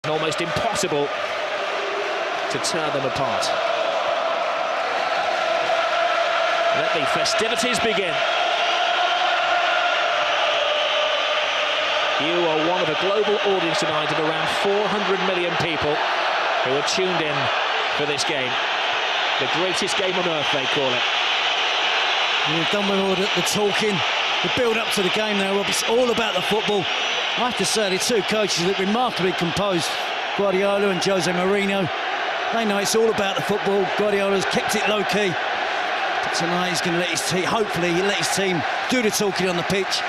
almost impossible to tear them apart. Let the festivities begin. You are one of a global audience tonight of around 400 million people who are tuned in for this game. The greatest game on earth, they call it. We've done with all the talking, the build-up to the game now, Rob. It's all about the football. I have to say, the two coaches look remarkably composed, Guardiola and Jose Mourinho. They know it's all about the football. Guardiola's kept it low-key. But tonight he's going to let his team, hopefully, he let his team do the talking on the pitch.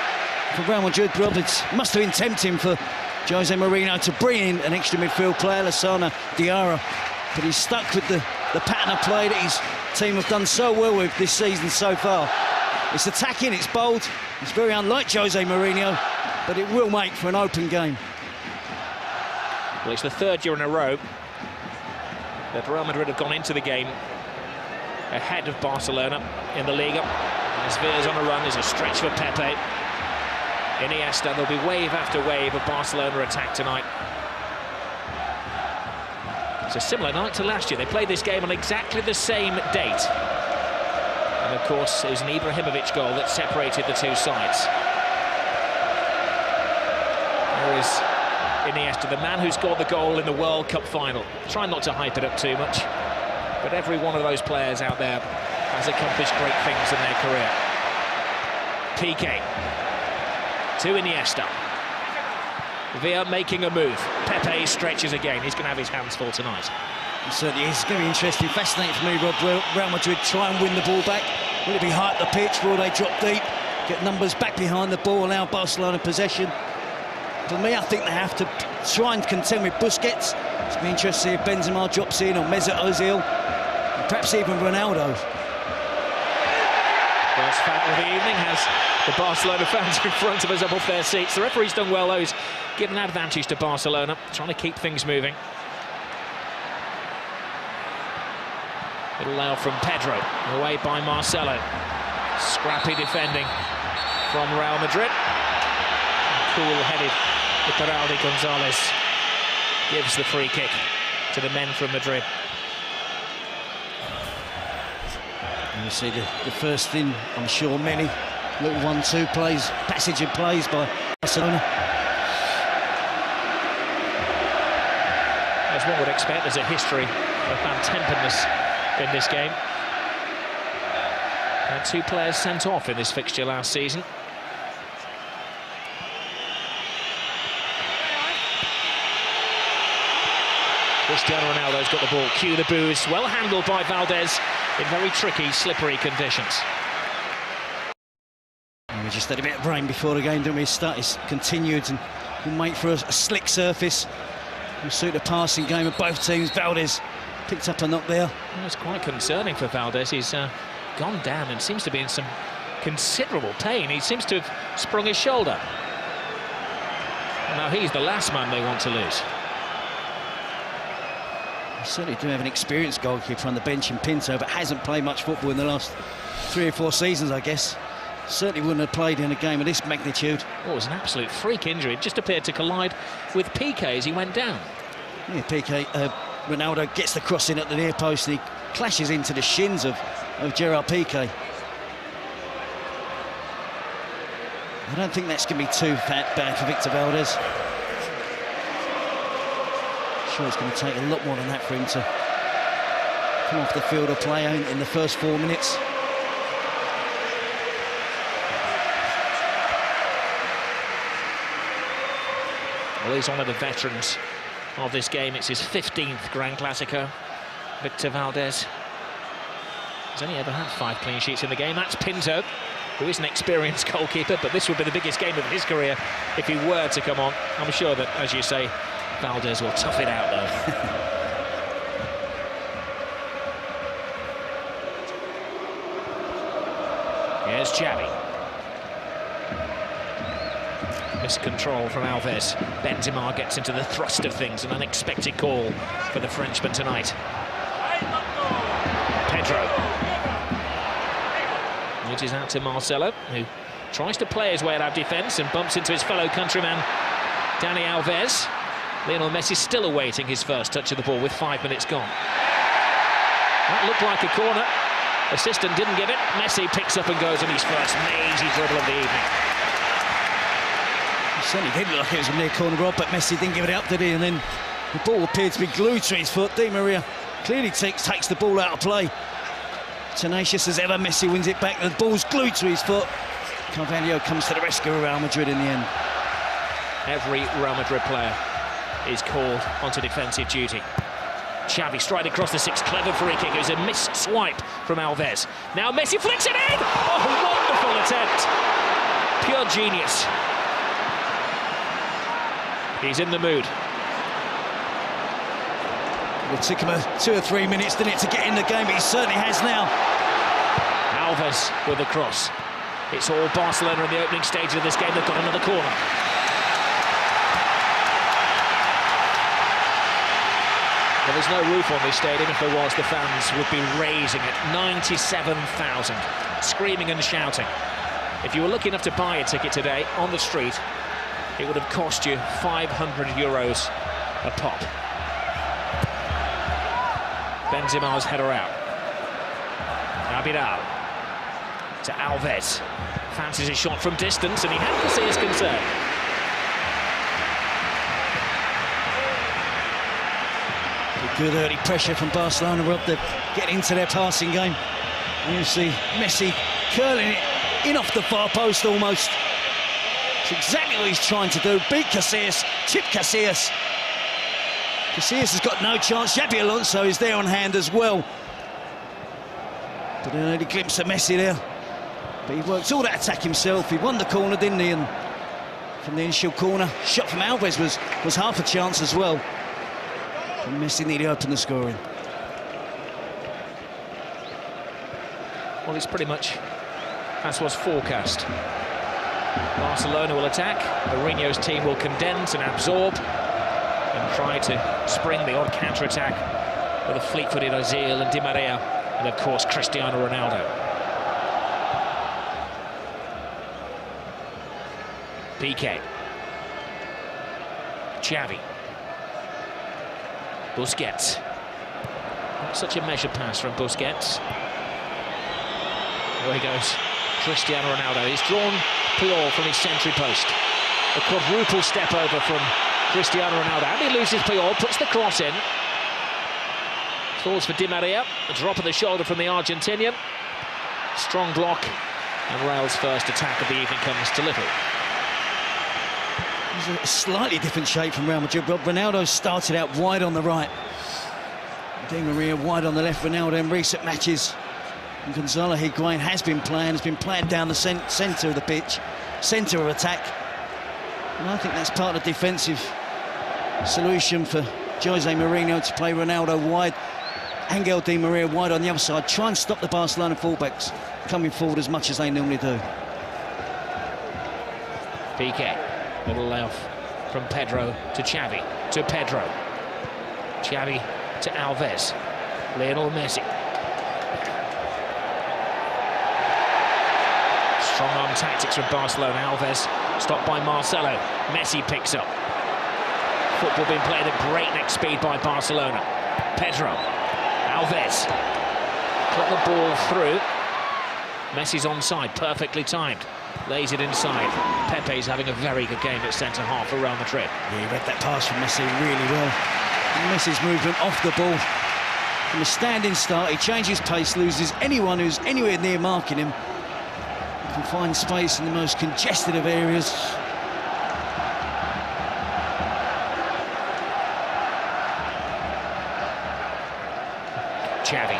For Real Madrid, Roberts must have been tempting for Jose Mourinho to bring in an extra midfield player, Lassana Diarra. But he's stuck with the pattern of play that his team have done so well with this season so far. It's attacking, it's bold, it's very unlike Jose Mourinho, but it will make for an open game. Well, it's the third year in a row that Real Madrid have gone into the game ahead of Barcelona in the Liga. As Veer's on a run, there's a stretch for Pepe. Iniesta, there'll be wave after wave of Barcelona attack tonight. It's a similar night to last year. They played this game on exactly the same date. And of course, it was an Ibrahimovic goal that separated the two sides. There is Iniesta, the man who scored the goal in the World Cup final. Try not to hype it up too much, but every one of those players out there has accomplished great things in their career. Piqué to Iniesta. Villa making a move. Pepe stretches again. He's going to have his hands full tonight. It certainly is. It's going to be interesting, fascinating for me, Rob. Real Madrid try and win the ball back. Will it be high up the pitch? Will they drop deep? Get numbers back behind the ball, allow Barcelona possession? For me, I think they have to try and contend with Busquets. It's going to be interesting if Benzema drops in, or Mesut Ozil, and perhaps even Ronaldo. First foul of the evening has the Barcelona fans in front of us up off their seats. The referee's done well, though. He's given an advantage to Barcelona, trying to keep things moving. Little layout from Pedro, away by Marcelo. Scrappy defending from Real Madrid. Cool-headed Iturralde Gonzalez gives the free kick to the men from Madrid. And you see the first thing, I'm sure many little 1-2 plays, passage of plays by Barcelona. As one would expect, there's a history of bad-temperedness in this game. And 2 players sent off in this fixture last season. Cristiano Ronaldo's got the ball. Cue the boos. Well handled by Valdez in very tricky, slippery conditions. And we just had a bit of rain before the game, didn't we? It's continued, and we'll make for a slick surface. Will suit the passing game of both teams. Valdez picked up a knock there. Well, it's quite concerning for Valdez. He's gone down and seems to be in some considerable pain. He seems to have sprung his shoulder. And now he's the last man they want to lose. We certainly do have an experienced goalkeeper on the bench in Pinto, but hasn't played much football in the last 3 or 4 seasons, I guess. Certainly wouldn't have played in a game of this magnitude. Oh, it was an absolute freak injury. It just appeared to collide with Piqué as he went down. Yeah, Piqué, Ronaldo gets the cross in at the near post, and he clashes into the shins of Gerard Piqué. I don't think that's going to be too bad for Victor Valdez. Sure, it's going to take a lot more than that for him to come off the field of play in the first 4 minutes. Well, he's one of the veterans of this game. It's his 15th Gran Clasico. Victor Valdez has only ever had 5 clean sheets in the game. That's Pinto, who is an experienced goalkeeper, but this would be the biggest game of his career if he were to come on. I'm sure that, as you say, Valdez will tough it out, though. Here's Xavi. Miscontrol from Alves. Benzema gets into the thrust of things. An unexpected call for the Frenchman tonight. Pedro. It is out to Marcelo, who tries to play his way out of defence and bumps into his fellow countryman, Dani Alves. Lionel Messi still awaiting his first touch of the ball with 5 minutes gone. That looked like a corner. Assistant didn't give it. Messi picks up and goes on his first mazy dribble of the evening. It certainly did look like it was a near corner, Rob, but Messi didn't give it up, did he? And then the ball appeared to be glued to his foot. Di Maria clearly takes the ball out of play. Tenacious as ever, Messi wins it back. The ball's glued to his foot. Carvalho comes to the rescue of Real Madrid in the end. Every Real Madrid player is called onto defensive duty. Xavi straight across the six, clever free kick. It was a missed swipe from Alves. Now Messi flicks it in! Oh, wonderful attempt. Pure genius. He's in the mood. It took him 2 or 3 minutes, didn't it, to get in the game, but he certainly has now. Alves with the cross. It's all Barcelona in the opening stage of this game. They've got another corner. Well, there's no roof on this stadium. If there was, the fans would be raising it. 97,000, screaming and shouting. If you were lucky enough to buy a ticket today on the street, it would have cost you €500 a pop. Benzema's header out. Abidal to Alves. Fancies a shot from distance, and he had to see his concern. Good early pressure from Barcelona, Rob, to get into their passing game. And you see Messi curling it in off the far post almost. It's exactly what he's trying to do. Beat Casillas, chip Casillas. Casillas has got no chance. Xabi Alonso is there on hand as well. But an early glimpse of Messi there. But he worked all that attack himself. He won the corner, didn't he? And from the initial corner, shot from Alves was half a chance as well. And Messi nearly opened the scoring. Well, it's pretty much as was forecast. Barcelona will attack. Mourinho's team will condense and absorb and try to spring the odd counter-attack with a fleet-footed Ozil and Di Maria, and of course Cristiano Ronaldo. Piqué. Xavi. Busquets. Not such a measured pass from Busquets. There he goes. Cristiano Ronaldo. He's drawn Puyol from his century post. A quadruple step over from Cristiano Ronaldo. And he loses Puyol, puts the cross in. Falls for Di Maria. A drop of the shoulder from the Argentinian. Strong block. And Real's first attack of the evening comes to little. It's a slightly different shape from Real Madrid. Ronaldo started out wide on the right. Di Maria wide on the left. Ronaldo in recent matches. And Gonzalo Higuain has been playing down the centre of the pitch, centre of attack. And I think that's part of the defensive solution for Jose Mourinho, to play Ronaldo wide, Angel Di Maria wide on the other side, try and stop the Barcelona fullbacks coming forward as much as they normally do. Piqué, little layoff from Pedro to Xavi, to Pedro. Xavi to Alves. Lionel Messi. Strong-arm tactics from Barcelona. Alves stopped by Marcelo. Messi picks up. Football being played at breakneck speed by Barcelona. Pedro. Alves. Got the ball through. Messi's onside, perfectly timed. Lays it inside. Pepe's having a very good game at centre-half for Real Madrid. Yeah, he read that pass from Messi really well. And Messi's movement off the ball. From a standing start, he changes pace, loses anyone who's anywhere near marking him. Can find space in the most congested of areas. Xavi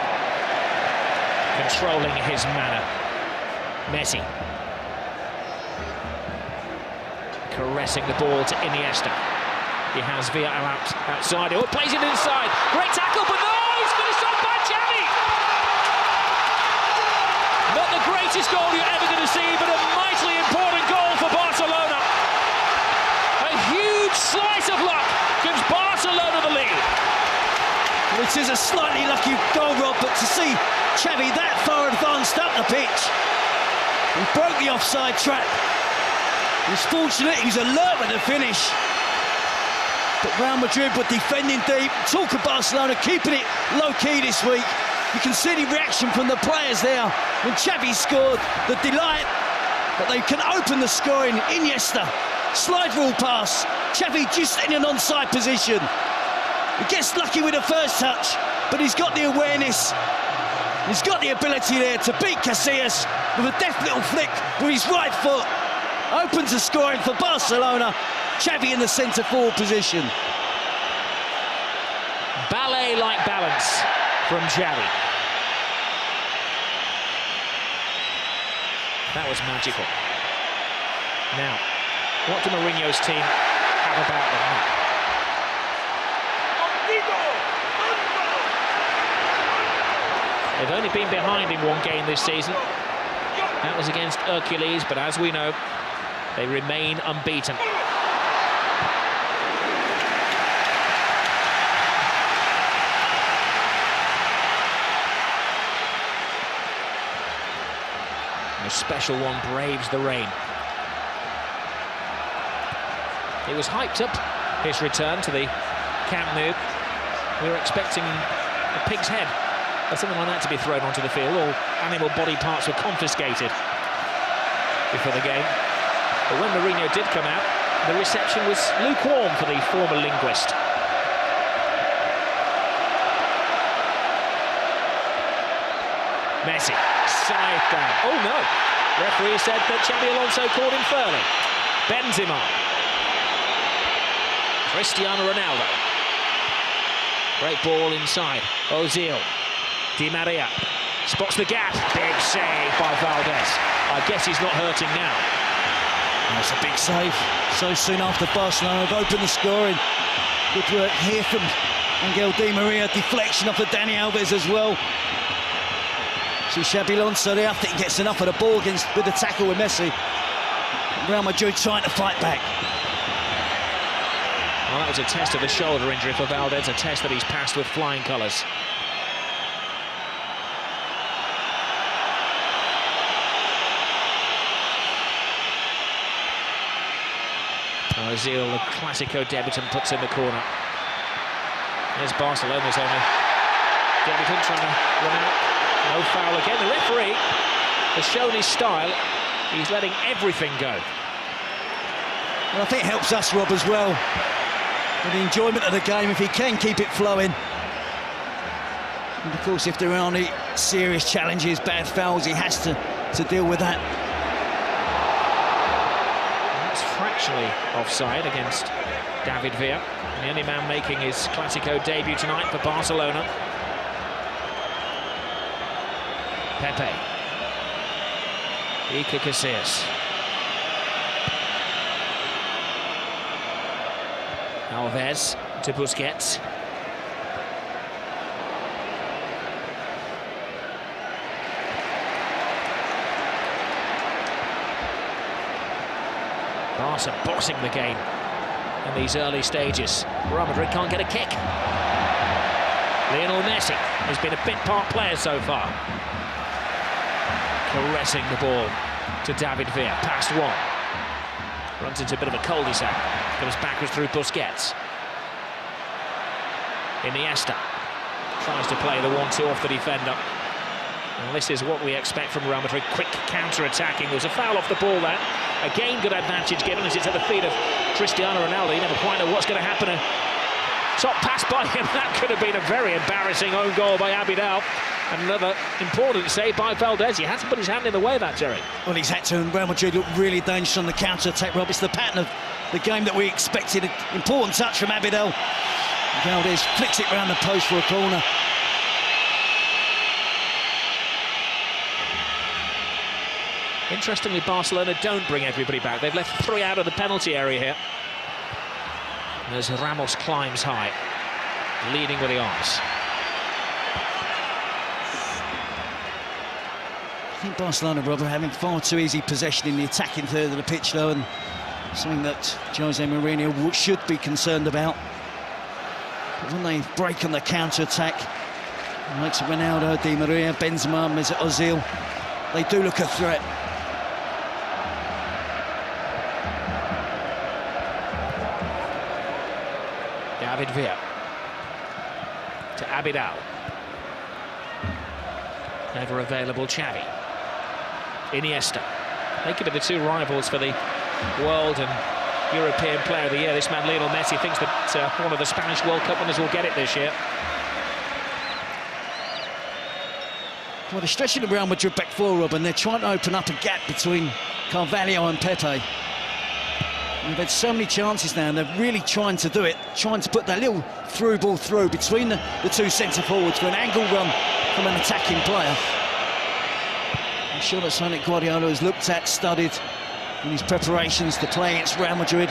controlling his manner. Messi caressing the ball to Iniesta. He has Villarreal outside. Oh, plays it inside. Great tackle, but no, he's finished off by Xavi. Not the greatest goal you're ever going to see, but a mightily important goal for Barcelona. A huge slice of luck gives Barcelona the lead. It is a slightly lucky goal, Rob, but to see Xavi that far advanced up the pitch and broke the offside trap. He was fortunate, he was alert with the finish. But Real Madrid were defending deep. Talk of Barcelona keeping it low-key this week. You can see the reaction from the players there when Xavi scored, the delight that they can open the scoring. Iniesta, slide rule pass. Xavi just in an onside position. He gets lucky with the first touch, but he's got the awareness. He's got the ability there to beat Casillas with a deft little flick with his right foot. Opens the scoring for Barcelona. Xavi in the centre-forward position. Ballet-like balance from Xavi. That was magical. Now, what do Mourinho's team have about them now? They've only been behind in one game this season. That was against Hercules, but as we know, they remain unbeaten. A special one braves the rain. It was hyped up, his return to the Camp Nou. We were expecting a pig's head or something like that to be thrown onto the field. All animal body parts were confiscated before the game. But when Mourinho did come out, the reception was lukewarm for the former linguist. Messi, side down. Oh no! Referee said that Xabi Alonso called him fairly. Benzema. Cristiano Ronaldo. Great ball inside. Ozil. Di Maria. Spots the gap. Big save by Valdez. I guess he's not hurting now. That's a big save. So soon after Barcelona have opened the scoring. Good work here from Angel Di Maria. Deflection off of Dani Alves as well. See Xabi Alonso there. I think he gets enough of the ball with the tackle with Messi. Real Madrid trying to fight back. Well, that was a test of the shoulder injury for Valdez, a test that he's passed with flying colours. Ozil, the Clasico debutant, puts in the corner. There's Barcelona's only debutant trying to run out. No foul again. The referee has shown his style. He's letting everything go. Well, I think it helps us, Rob, as well. With the enjoyment of the game, if he can keep it flowing. And of course, if there are any serious challenges, bad fouls, he has to deal with that. That's fractionally offside against David Villa. And the only man making his Clasico debut tonight for Barcelona. Pepe. Iker Casillas. Alves to Busquets. Barca bossing the game in these early stages. Real Madrid can't get a kick. Lionel Messi has been a bit part player so far. Caressing the ball to David Villa, past one. Runs into a bit of a cul-de-sac. Comes backwards through Busquets. Iniesta tries to play the 1-2 off the defender. And this is what we expect from Real Madrid. Quick counter-attacking. There was a foul off the ball there. Again, good advantage given as it's at the feet of Cristiano Ronaldo. You never quite know what's going to happen. A top pass by him. That could have been a very embarrassing own goal by Abidal. And another important save by Valdez. He had to put his hand in the way of that, Jerry. Well, he's had to, and Real Madrid look really dangerous on the counter-attack, Rob. It's the pattern of the game that we expected. An important touch from Abidal. Valdez flicks it round the post for a corner. Interestingly, Barcelona don't bring everybody back. They've left 3 out of the penalty area here. And as Ramos climbs high, leading with the arms. I think Barcelona, Rob, are having far too easy possession in the attacking third of the pitch, though, and something that Jose Mourinho should be concerned about. But when they break on the counter-attack, like Ronaldo, Di Maria, Benzema, Mesut Ozil, they do look a threat. David Villa. To Abidal. Never available Xavi. Iniesta. They could be the two rivals for the world and European Player of the Year. This man, Lionel Messi, thinks that one of the Spanish World Cup winners will get it this year. Well, they're stretching the Real Madrid back four, Rob, and they're trying to open up a gap between Carvalho and Pepe. They've had so many chances now, and they're really trying to do it, trying to put that little through ball through between the two centre-forwards for an angle run from an attacking player. I'm sure that's something Guardiola has looked at, studied in his preparations to play against Real Madrid.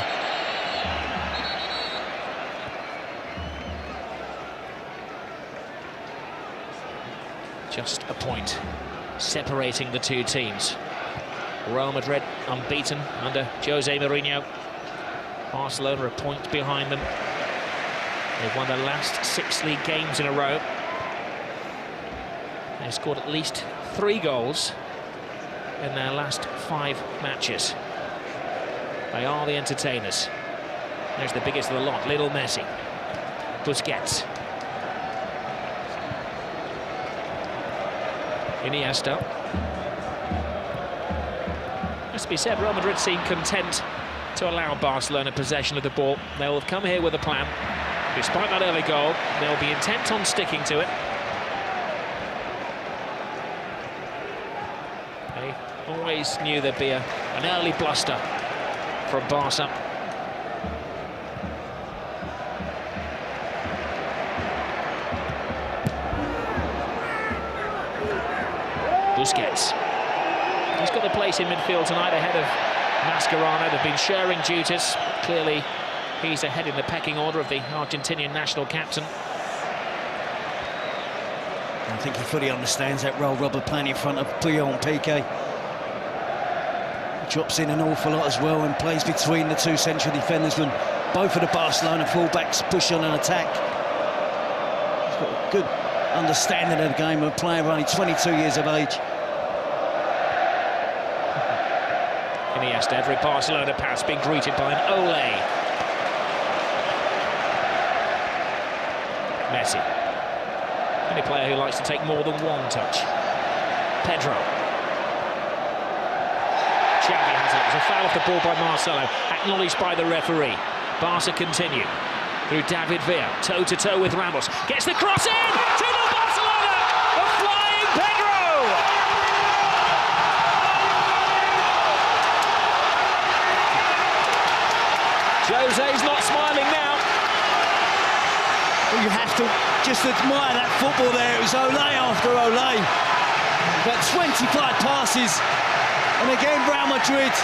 Just a point separating the two teams. Real Madrid unbeaten under Jose Mourinho. Barcelona a point behind them. They've won their last 6 league games in a row. They've scored at least 3 goals in their last 5 matches. They are the entertainers. There's the biggest of the lot, Lionel Messi. Busquets. Iniesta. Must be said, Real Madrid seem content to allow Barcelona possession of the ball. They'll have come here with a plan. Despite that early goal, they'll be intent on sticking to it. They always knew there'd be an early bluster from Barca. Busquets. He's got the place in midfield tonight ahead of Mascherano. They've been sharing duties. Clearly, he's ahead in the pecking order of the Argentinian national captain. I think he fully understands that role, Robert, playing in front of Puyol and Piqué. He drops in an awful lot as well and plays between the two central defenders when both of the Barcelona fullbacks push on an attack. He's got a good understanding of the game, a player only 22 years of age. Iniesta, every Barcelona pass being greeted by an Ole. Messi. Any player who likes to take more than one touch. Pedro. Xavi has it. It's a foul off the ball by Marcelo, acknowledged by the referee. Barca continue through David Villa, toe-to-toe with Ramos. Gets the cross in! 2-0 Barcelona! A flying Pedro! Jose's not smiling now. Well, you have to just admire that football there. It was Ole after Ole. About 25 passes. And again, Real Madrid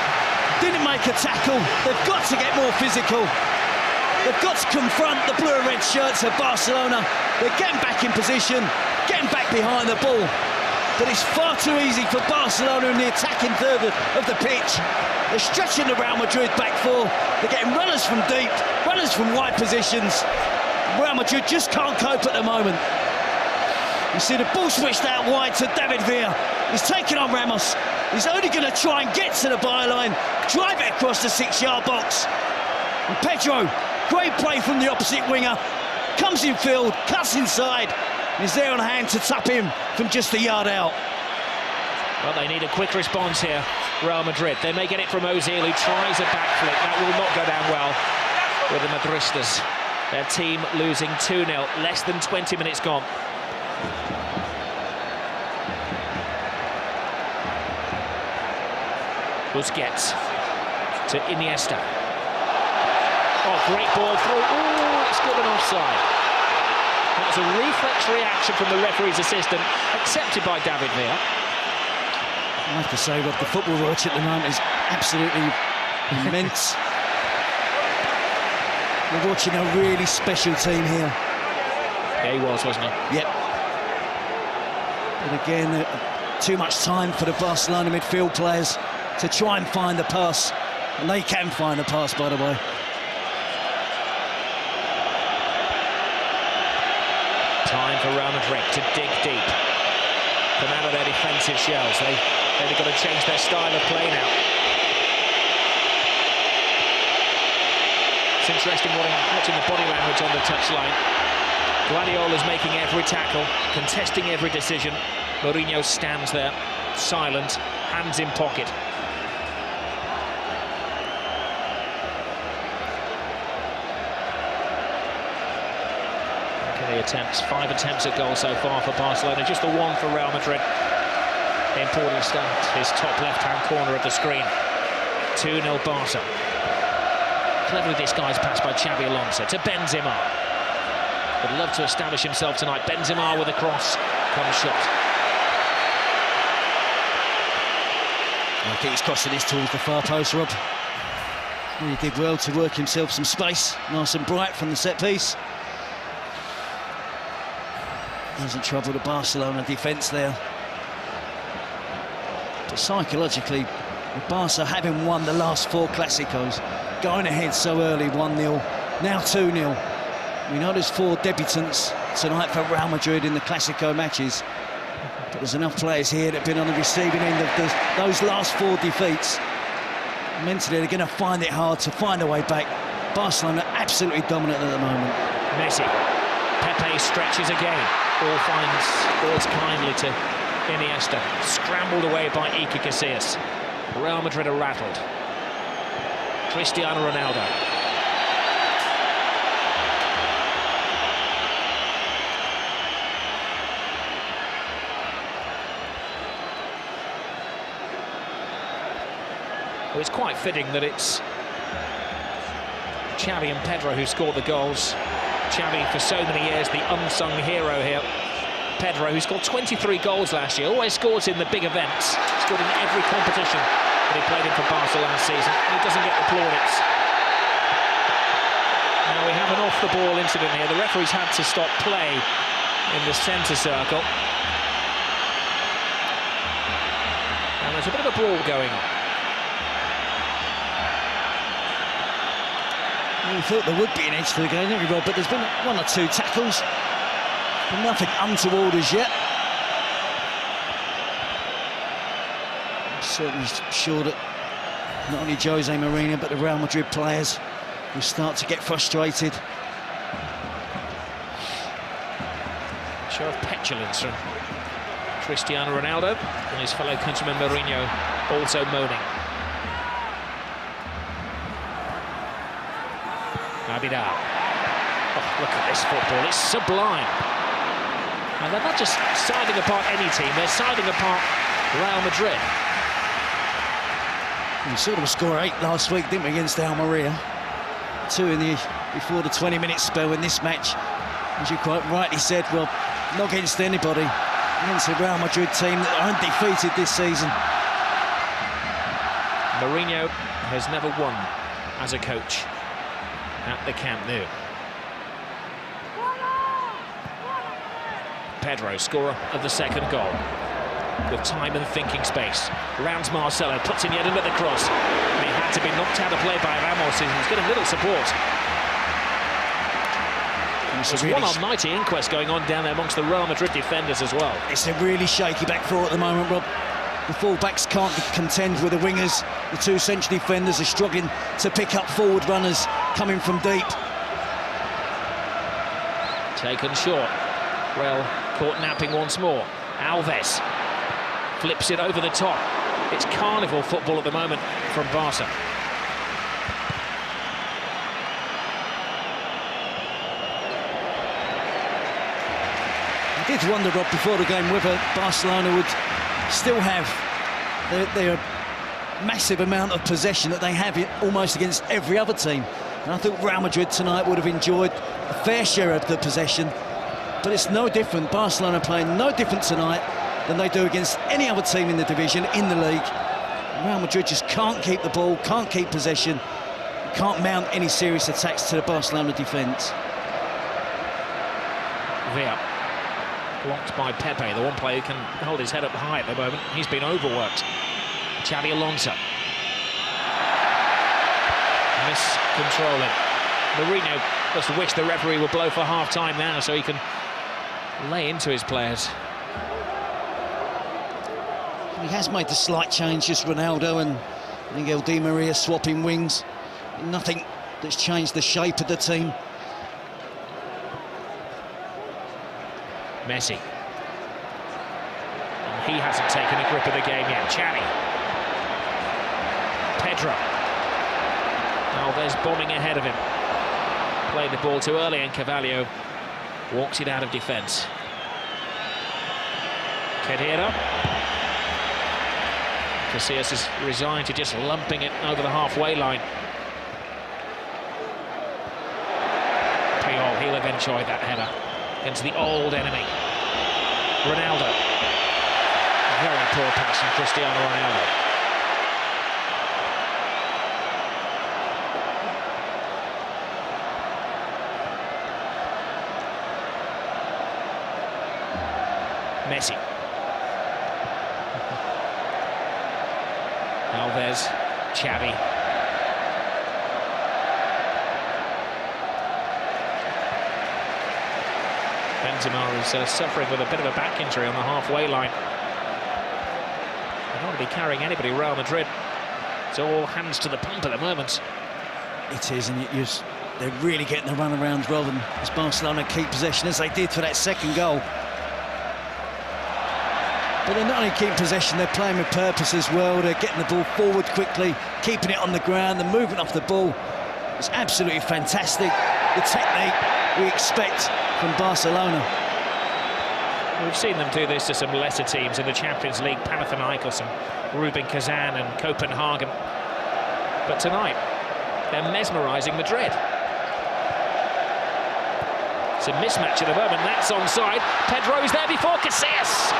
didn't make a tackle. They've got to get more physical. They've got to confront the blue and red shirts of Barcelona. They're getting back in position, getting back behind the ball. But it's far too easy for Barcelona in the attacking third of the pitch. They're stretching the Real Madrid back four. They're getting runners from deep, runners from wide positions. Real Madrid just can't cope at the moment. You see the ball switched out wide to David Villa. He's taking on Ramos. He's only going to try and get to the byline, drive it across the 6-yard box. And Pedro, great play from the opposite winger, comes in field, cuts inside, and is there on hand to tap him from just a yard out. Well, they need a quick response here, Real Madrid. They may get it from Ozil, who tries a backflip. That will not go down well with the Madristas. Their team losing 2-0, less than 20 minutes gone. Busquets to Iniesta. Oh, great ball through. Ooh, it's good and offside. That was a reflex reaction from the referee's assistant, accepted by David Villa. I have to say, Rob, the football watch at the moment is absolutely immense. We're watching a really special team here. Yeah, he was, wasn't he? Yep. But again, too much time for the Barcelona midfield players to try and find the pass. And they can find the pass, by the way. Time for Real Madrid to dig deep. Come out of their defensive shells. They've got to change their style of play now. It's interesting watching the body language on the touchline. Guardiola's making every tackle, contesting every decision. Mourinho stands there, silent, hands in pocket. Look at the attempts, 5 attempts at goal so far for Barcelona, just the one for Real Madrid. Important start, his top left-hand corner of the screen. 2-0 Barca. Cleverly disguised pass by Xabi Alonso to Benzema. Would love to establish himself tonight. Benzema with a cross, comes shot. I think he's crossing this towards the far post, Rob. He did well to work himself some space, nice and bright from the set piece. Doesn't trouble the Barcelona defence there. But psychologically, with Barca having won the last 4 Clásicos, going ahead so early, 1-0, now 2-0. We know there's 4 debutants tonight for Real Madrid in the Clásico matches, but there's enough players here that have been on the receiving end of those last 4 defeats. Mentally, they're going to find it hard to find a way back. Barcelona absolutely dominant at the moment. Messi. Pepe stretches again. Falls kindly to Iniesta. Scrambled away by Iker Casillas. Real Madrid are rattled. Cristiano Ronaldo. Well, it's quite fitting that it's Xavi and Pedro who scored the goals. Xavi, for so many years, the unsung hero here. Pedro, who scored 23 goals last year, always scores in the big events. Scored in every competition that he played in for Barca last season. He doesn't get the plaudits. Now we have an off-the-ball incident here. The referee's had to stop play in the centre circle. And there's a bit of a brawl going on. We thought there would be an edge to the game, didn't we, Rob? But there's been 1 or 2 tackles. But nothing untoward as yet. I'm certainly sure that not only Jose Mourinho, but the Real Madrid players will start to get frustrated. Show of petulance from Cristiano Ronaldo and his fellow countryman Mourinho also moaning. Abidal. Oh, look at this football, it's sublime. And they're not just siding apart any team, they're siding apart Real Madrid. We saw them score 8 last week, didn't we, against Almeria? 2 before the 20-minute spell in this match. As you quite rightly said, well, not against anybody, against a Real Madrid team that are undefeated this season. Mourinho has never won as a coach at the Camp Nou. Pedro, scorer of the second goal, with time and thinking space. Rounds Marcelo, puts in yet another cross. And he had to be knocked out of play by Ramos, who's getting little support. There's one almighty inquest going on down there amongst the Real Madrid defenders as well. It's a really shaky back four at the moment, Rob. The full-backs can't contend with the wingers. The 2 central defenders are struggling to pick up forward runners coming from deep. Taken short. Real caught napping once more. Alves flips it over the top. It's carnival football at the moment from Barca. I did wonder, Rob, before the game whether Barcelona would still have their massive amount of possession that they have almost against every other team. And I thought Real Madrid tonight would have enjoyed a fair share of the possession. But it's no different. Barcelona playing no different tonight than they do against any other team in the division, in the league. Real Madrid just can't keep the ball, can't keep possession, can't mount any serious attacks to the Barcelona defence. Villa, blocked by Pepe, the one player who can hold his head up high at the moment. He's been overworked. Xabi Alonso. Miscontrolling. Mourinho must wish the referee would blow for half-time now so he can lay into his players. He has made the slight change, just Ronaldo and Angel Di Maria swapping wings. Nothing that's changed the shape of the team. Messi. And he hasn't taken a grip of the game yet. Xavi. Pedro. Alves bombing ahead of him. Played the ball too early and Carvalho walks it out of defence. Khedira. Casillas is resigned to just lumping it over the halfway line. Puyol, he'll have enjoyed that header against the old enemy. Ronaldo. Very poor pass from Cristiano Ronaldo. Messi. Alves, Xavi. Benzema is suffering with a bit of a back injury on the halfway line. They don't want to be carrying anybody, Real Madrid. It's all hands to the pump at the moment. It is, and they're really getting the run-around rather than as Barcelona keep possession as they did for that second goal. But they're not only keeping possession, they're playing with purpose as well. They're getting the ball forward quickly, keeping it on the ground, the movement off the ball. It's absolutely fantastic. The technique we expect from Barcelona. We've seen them do this to some lesser teams in the Champions League, Panathinaikos and Rubin Kazan and Copenhagen. But tonight, they're mesmerising Madrid. It's a mismatch at the moment, that's onside. Pedro's there before Casillas.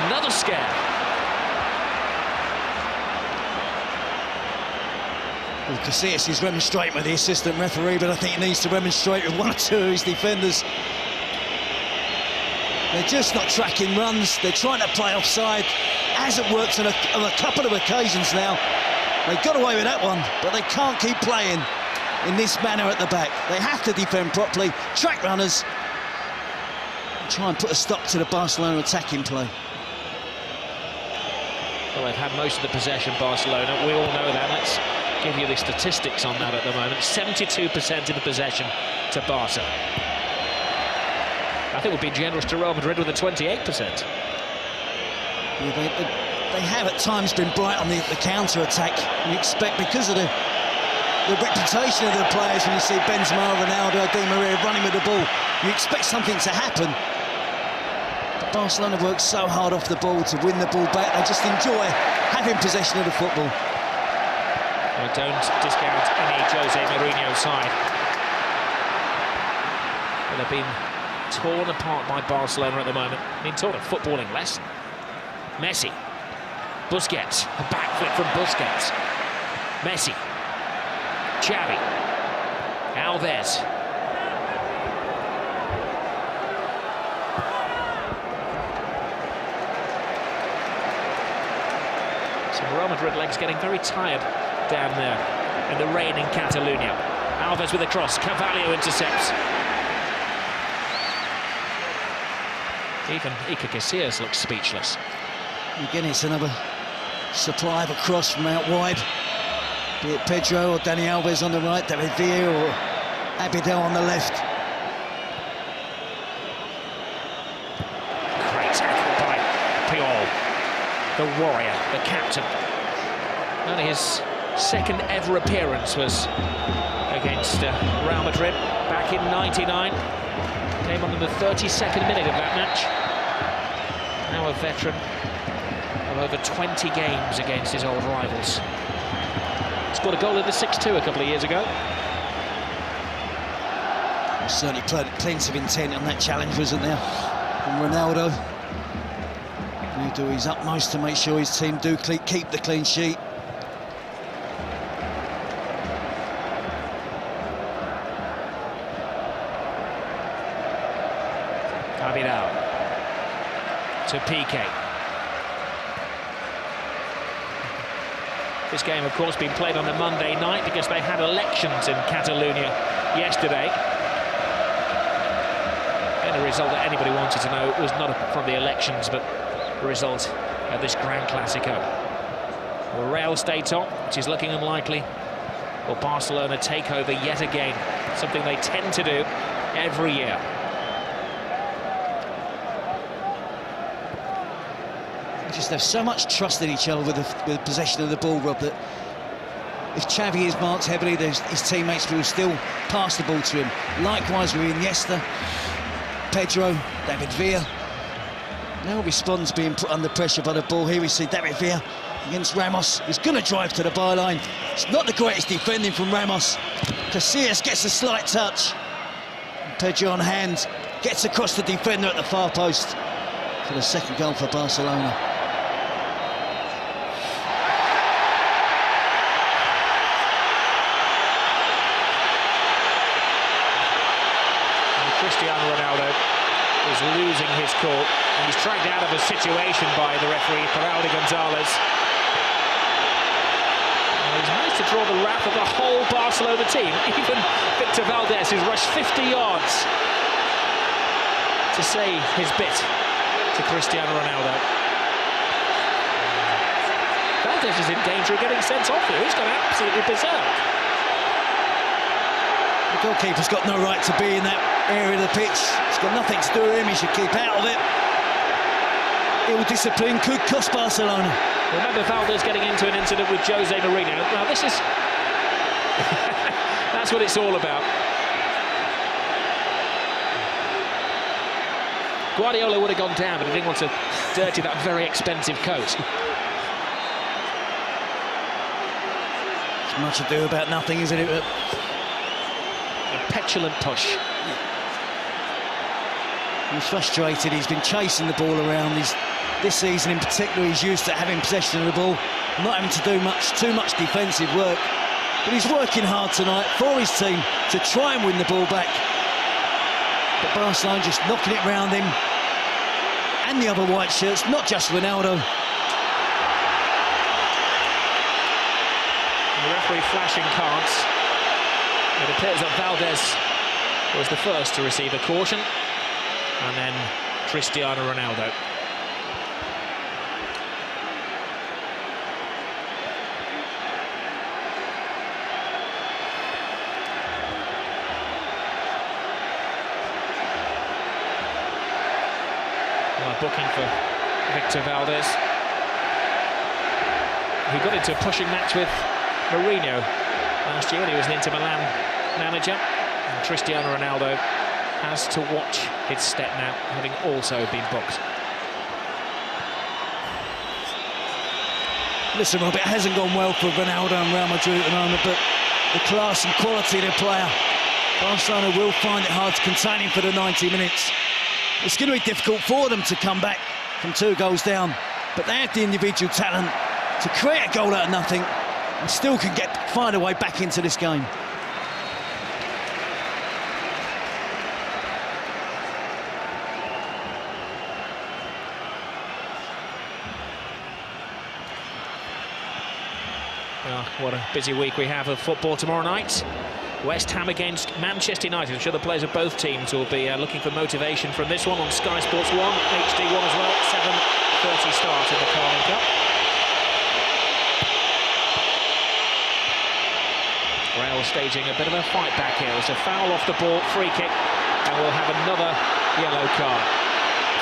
Another scare. Well, Casillas is remonstrating with the assistant referee, but I think he needs to remonstrate with one or two of his defenders. They're just not tracking runs. They're trying to play offside. Hasn't worked on a couple of occasions now. They got away with that one, but they can't keep playing in this manner at the back. They have to defend properly, track runners, and try and put a stop to the Barcelona attacking play. Well, they've had most of the possession, Barcelona. We all know that. Let's give you the statistics on that at the moment. 72% in the possession to Barca. I think we've been generous to Real Madrid with a 28%. Yeah, they have at times been bright on the counter-attack. You expect, because of the reputation of the players, when you see Benzema, Ronaldo, Di Maria running with the ball, you expect something to happen. But Barcelona work so hard off the ball to win the ball back. They just enjoy having possession of the football. Well, don't discount any Jose Mourinho side. Well, they've been torn apart by Barcelona at the moment. Being taught a footballing lesson. Messi. Busquets. A backflip from Busquets. Messi. Xavi. Alves. Some Real Madrid legs getting very tired down there in the rain in Catalonia. Alves with a cross. Carvalho intercepts. Even Iker Casillas looks speechless. Again, it's another supply of a cross from out wide. Be it Pedro or Dani Alves on the right, David Villa or Abidal on the left. Great tackle by Puyol, the warrior, the captain. Only his second ever appearance was against Real Madrid back in '99. Came on in the 32nd minute of that match. Now a veteran of over 20 games against his old rivals. Scored a goal in the 6-2 a couple of years ago. Certainly plenty of intent on that challenge, wasn't there? From Ronaldo. He'll do his utmost to make sure his team do keep the clean sheet. Abidal to Piqué. This game, of course, being played on a Monday night because they had elections in Catalonia yesterday. And the result that anybody wanted to know was not from the elections, but the result of this Grand Clasico. Well, Real stay top, which is looking unlikely. will Barcelona take over yet again, something they tend to do every year. They just have so much trust in each other with possession of the ball, Rob, that if Xavi is marked heavily, his teammates will still pass the ball to him. Likewise with Iniesta, Pedro, David Villa. Now responds being put under pressure by the ball. Here we see David Villa against Ramos. He's going to drive to the byline. It's not the greatest defending from Ramos. Casillas gets a slight touch. Pedro on hand, gets across the defender at the far post for the second goal for Barcelona. And Cristiano Ronaldo is losing his cool, and he's dragged out of a situation by the referee, Raul Gonzalez. He's managed to draw the wrath of the whole Barcelona team. Even Victor Valdés, who's rushed 50 yards to say his bit to Cristiano Ronaldo. Valdés is in danger of getting sent off here. He's gone absolutely berserk. The goalkeeper's got no right to be in that area of the pitch. It's got nothing to do with him. He should keep out of it. Ill discipline could cost Barcelona. Remember Valdés getting into an incident with Jose Mourinho. Now this is... that's what it's all about. Guardiola would have gone down, but he didn't want to dirty that very expensive coat. It's much ado about nothing, isn't it? A petulant push. He's frustrated. He's been chasing the ball around. This season in particular, he's used to having possession of the ball, not having to do too much defensive work. But he's working hard tonight for his team to try and win the ball back. But Barcelona just knocking it round him and the other white shirts, not just Ronaldo. And the referee flashing cards. It appears that Valdés was the first to receive a caution, and then Cristiano Ronaldo. Booking for Victor Valdés. He got into a pushing match with Mourinho last year when he was an Inter Milan manager. And Cristiano Ronaldo has to watch his step now, having also been booked. Listen, Rob, it hasn't gone well for Ronaldo and Real Madrid at the moment, but the class and quality of the player, Barcelona will find it hard to contain him for the 90 minutes. It's going to be difficult for them to come back from 2 goals down, but they have the individual talent to create a goal out of nothing and still can find a way back into this game. Oh, what a busy week we have of football tomorrow night. West Ham against Manchester United. I'm sure the players of both teams will be looking for motivation from this one on Sky Sports 1, HD1 as well. 7:30 start in the Carling Cup. Real staging a bit of a fight back here. It's a foul off the ball, free kick, and we'll have another yellow card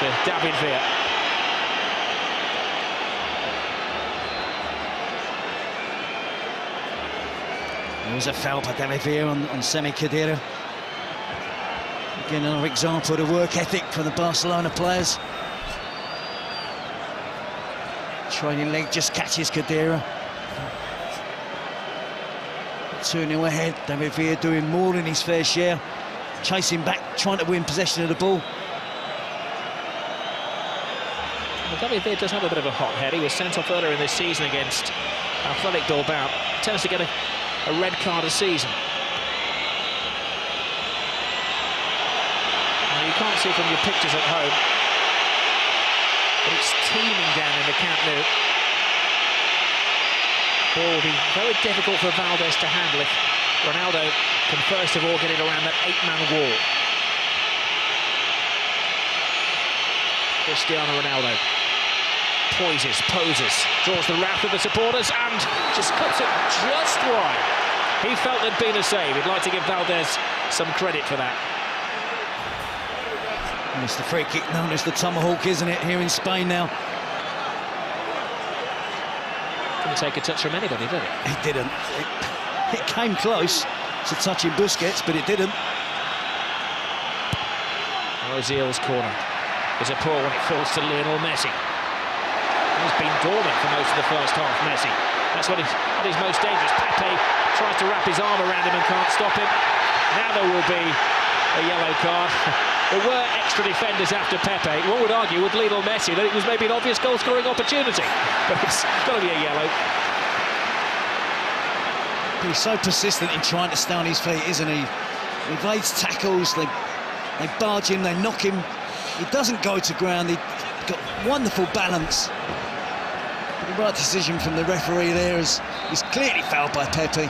to David Villa. There was a foul by David Villa on Semi Khedira. Again, another example of the work ethic from the Barcelona players. Training leg just catches Khedira. 2-0 ahead. David Villa doing more than his fair share. Chasing back, trying to win possession of the ball. Well, David Villa does have a bit of a hot head. He was sent off earlier in this season against Athletic Bilbao. Tends to get a red card a season. Now, you can't see from your pictures at home, but it's teeming down in the Camp Nou. Ball will be very difficult for Valdés to handle if Ronaldo can first of all get it around that 8-man wall. Cristiano Ronaldo poses, draws the wrath of the supporters and just cuts it just wide. He felt there'd been a save. He'd like to give Valdez some credit for that. And it's the free kick known as the tomahawk, isn't it, here in Spain now? Didn't take a touch from anybody, did it? It didn't. It came close to touching Busquets, but it didn't. Ozil's corner is a poor one. It falls to Lionel Messi. He's been dormant for most of the first half, Messi. That's when he's at his most dangerous. Pepe tries to wrap his arm around him and can't stop him. Now there will be a yellow card. There were extra defenders after Pepe. One would argue with Lionel Messi that it was maybe an obvious goal-scoring opportunity, but it's got to be a yellow. He's so persistent in trying to stay on his feet, isn't he? He evades tackles, they barge him, they knock him. He doesn't go to ground. He's got wonderful balance. But the right decision from the referee there is he's clearly fouled by Pepe.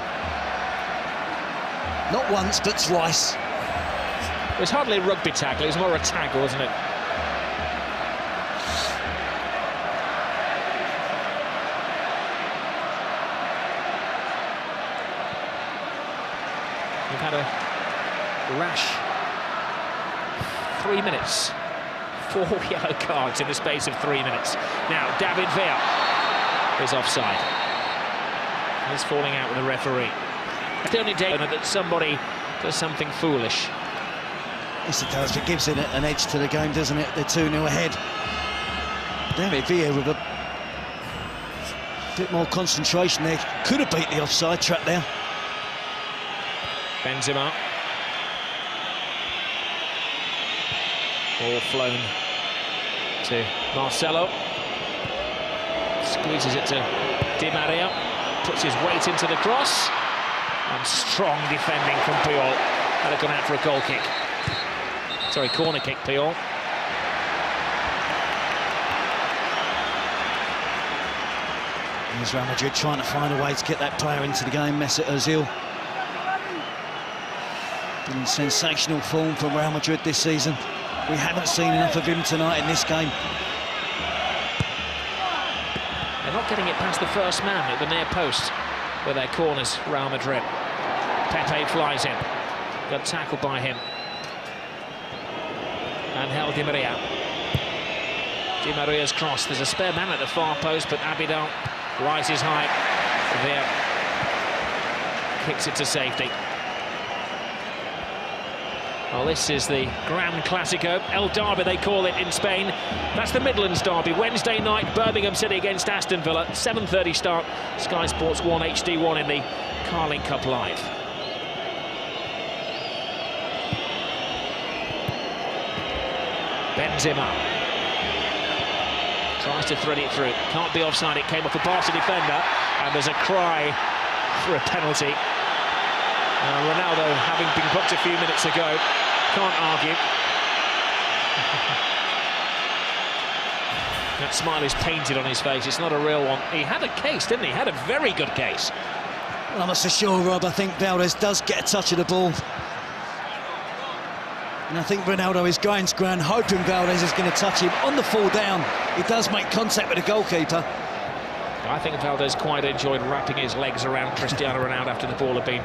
Not once, but twice. It was hardly a rugby tackle, it was more a tackle, wasn't it? We've had a rash 3 minutes. 4 yellow cards in the space of 3 minutes. Now, David Villa is offside. He's falling out with the referee. It's the only day that somebody does something foolish. Yes, it does. It gives it an edge to the game, doesn't it? They're 2-0 ahead. David Villa with a bit more concentration there. Could have beat the offside trap there. Benzema. Ball flown to Marcelo. Squeezes it to Di Maria. Puts his weight into the cross. And strong defending from Puyol. Had it gone out for a goal kick. Sorry, corner kick, Puyol. Here's Real Madrid trying to find a way to get that player into the game. Mesut Ozil. Been in sensational form from Real Madrid this season. We haven't seen enough of him tonight in this game. They're not getting it past the first man at the near post with their corners, Real Madrid. Pepe flies in. Got tackled by him. Angel Di Maria. Di Maria's cross. There's a spare man at the far post, but Abidal rises high. There. Kicks it to safety. Well, this is the Gran Clasico, El Derby they call it in Spain. That's the Midlands Derby, Wednesday night, Birmingham City against Aston Villa, 7:30 start, Sky Sports 1 HD1 in the Carling Cup Live. Benzema tries to thread it through, can't be offside, it came off a Barca defender, and there's a cry for a penalty. Ronaldo, having been booked a few minutes ago, can't argue. That smile is painted on his face, it's not a real one. He had a case, didn't he? He had a very good case. Well, I'm not so sure, Rob. I think Valdez does get a touch of the ball. And I think Ronaldo is going to ground, hoping Valdez is going to touch him. On the fall down, he does make contact with the goalkeeper. I think Valdez quite enjoyed wrapping his legs around Cristiano Ronaldo after the ball had been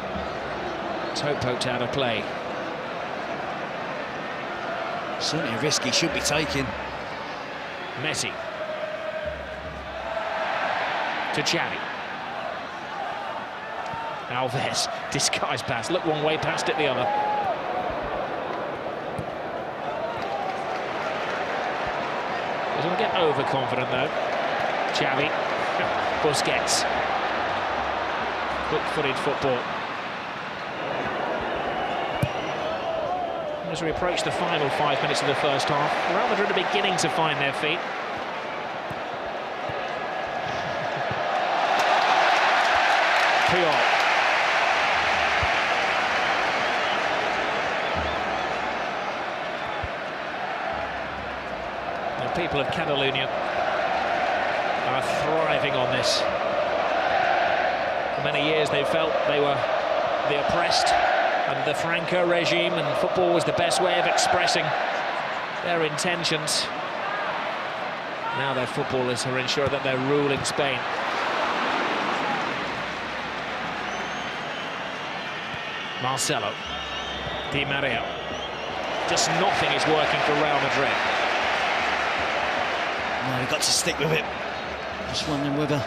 toe poked out of play. Certainly a risk he should be taking. Messi. To Xavi. Alves, disguised pass. Look one way, passed it the other. Doesn't get overconfident though. Xavi. Busquets. Quick-footed football. As we approach the final 5 minutes of the first half, Real Madrid are beginning to find their feet. Puyol. The people of Catalonia are thriving on this. For many years they felt they were the oppressed under the Franco regime, and football was the best way of expressing their intentions. Now their footballers are ensuring that they're ruling Spain. Marcelo. Di Maria. Just nothing is working for Real Madrid. No, we've got to stick with it. Just wondering whether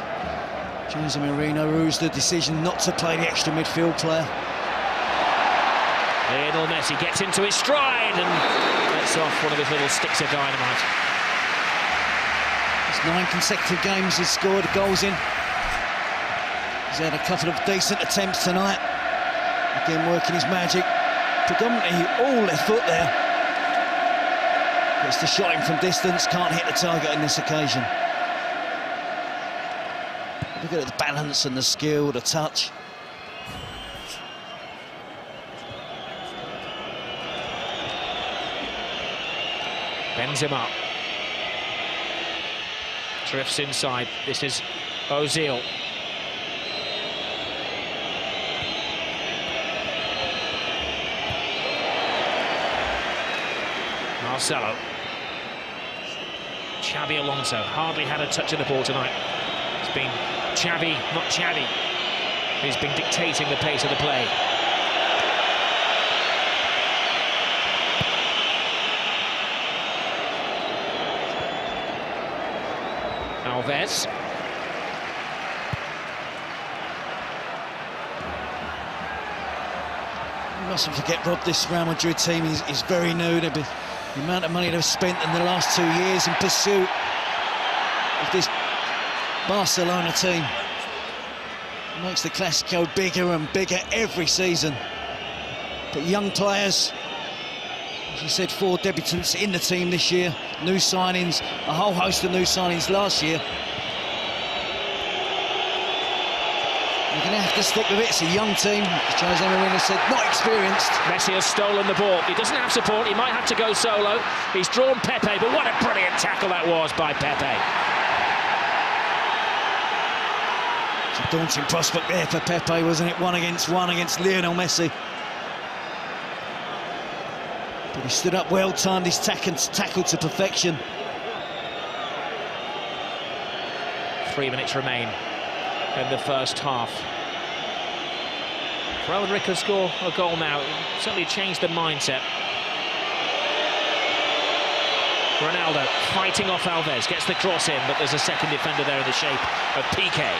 Jose Mourinho rules the decision not to play the extra midfield player. Lionel Messi gets into his stride and lets off one of his little sticks of dynamite. It's 9 consecutive games he's scored goals in. He's had a couple of decent attempts tonight. Again, working his magic. Predominantly all left foot there. Gets the shot in from distance, can't hit the target on this occasion. Look at the balance and the skill, the touch. Benzema. Drifts inside. This is Ozil. Marcelo. Xabi Alonso hardly had a touch of the ball tonight. It's been Xavi, not Xavi, who's been dictating the pace of the play. Alves. You mustn't forget, Rob, this Real Madrid team is very new. The amount of money they've spent in the last 2 years in pursuit of this Barcelona team makes the Clásico bigger and bigger every season. But young players, as you said, 4 debutants in the team this year, new signings, a whole host of new signings last year. You're going to have to stick with it. It's a young team, as Jose Mourinho said, not experienced. Messi has stolen the ball. He doesn't have support. He might have to go solo. He's drawn Pepe, but what a brilliant tackle that was by Pepe. It's a daunting prospect there for Pepe, wasn't it? 1-on-1 against Lionel Messi. But he stood up well, timed his tackle to perfection. 3 minutes remain in the first half. Real Madrid could score a goal now. It certainly changed the mindset. Ronaldo fighting off Alves, gets the cross in, but there's a second defender there in the shape of Piqué.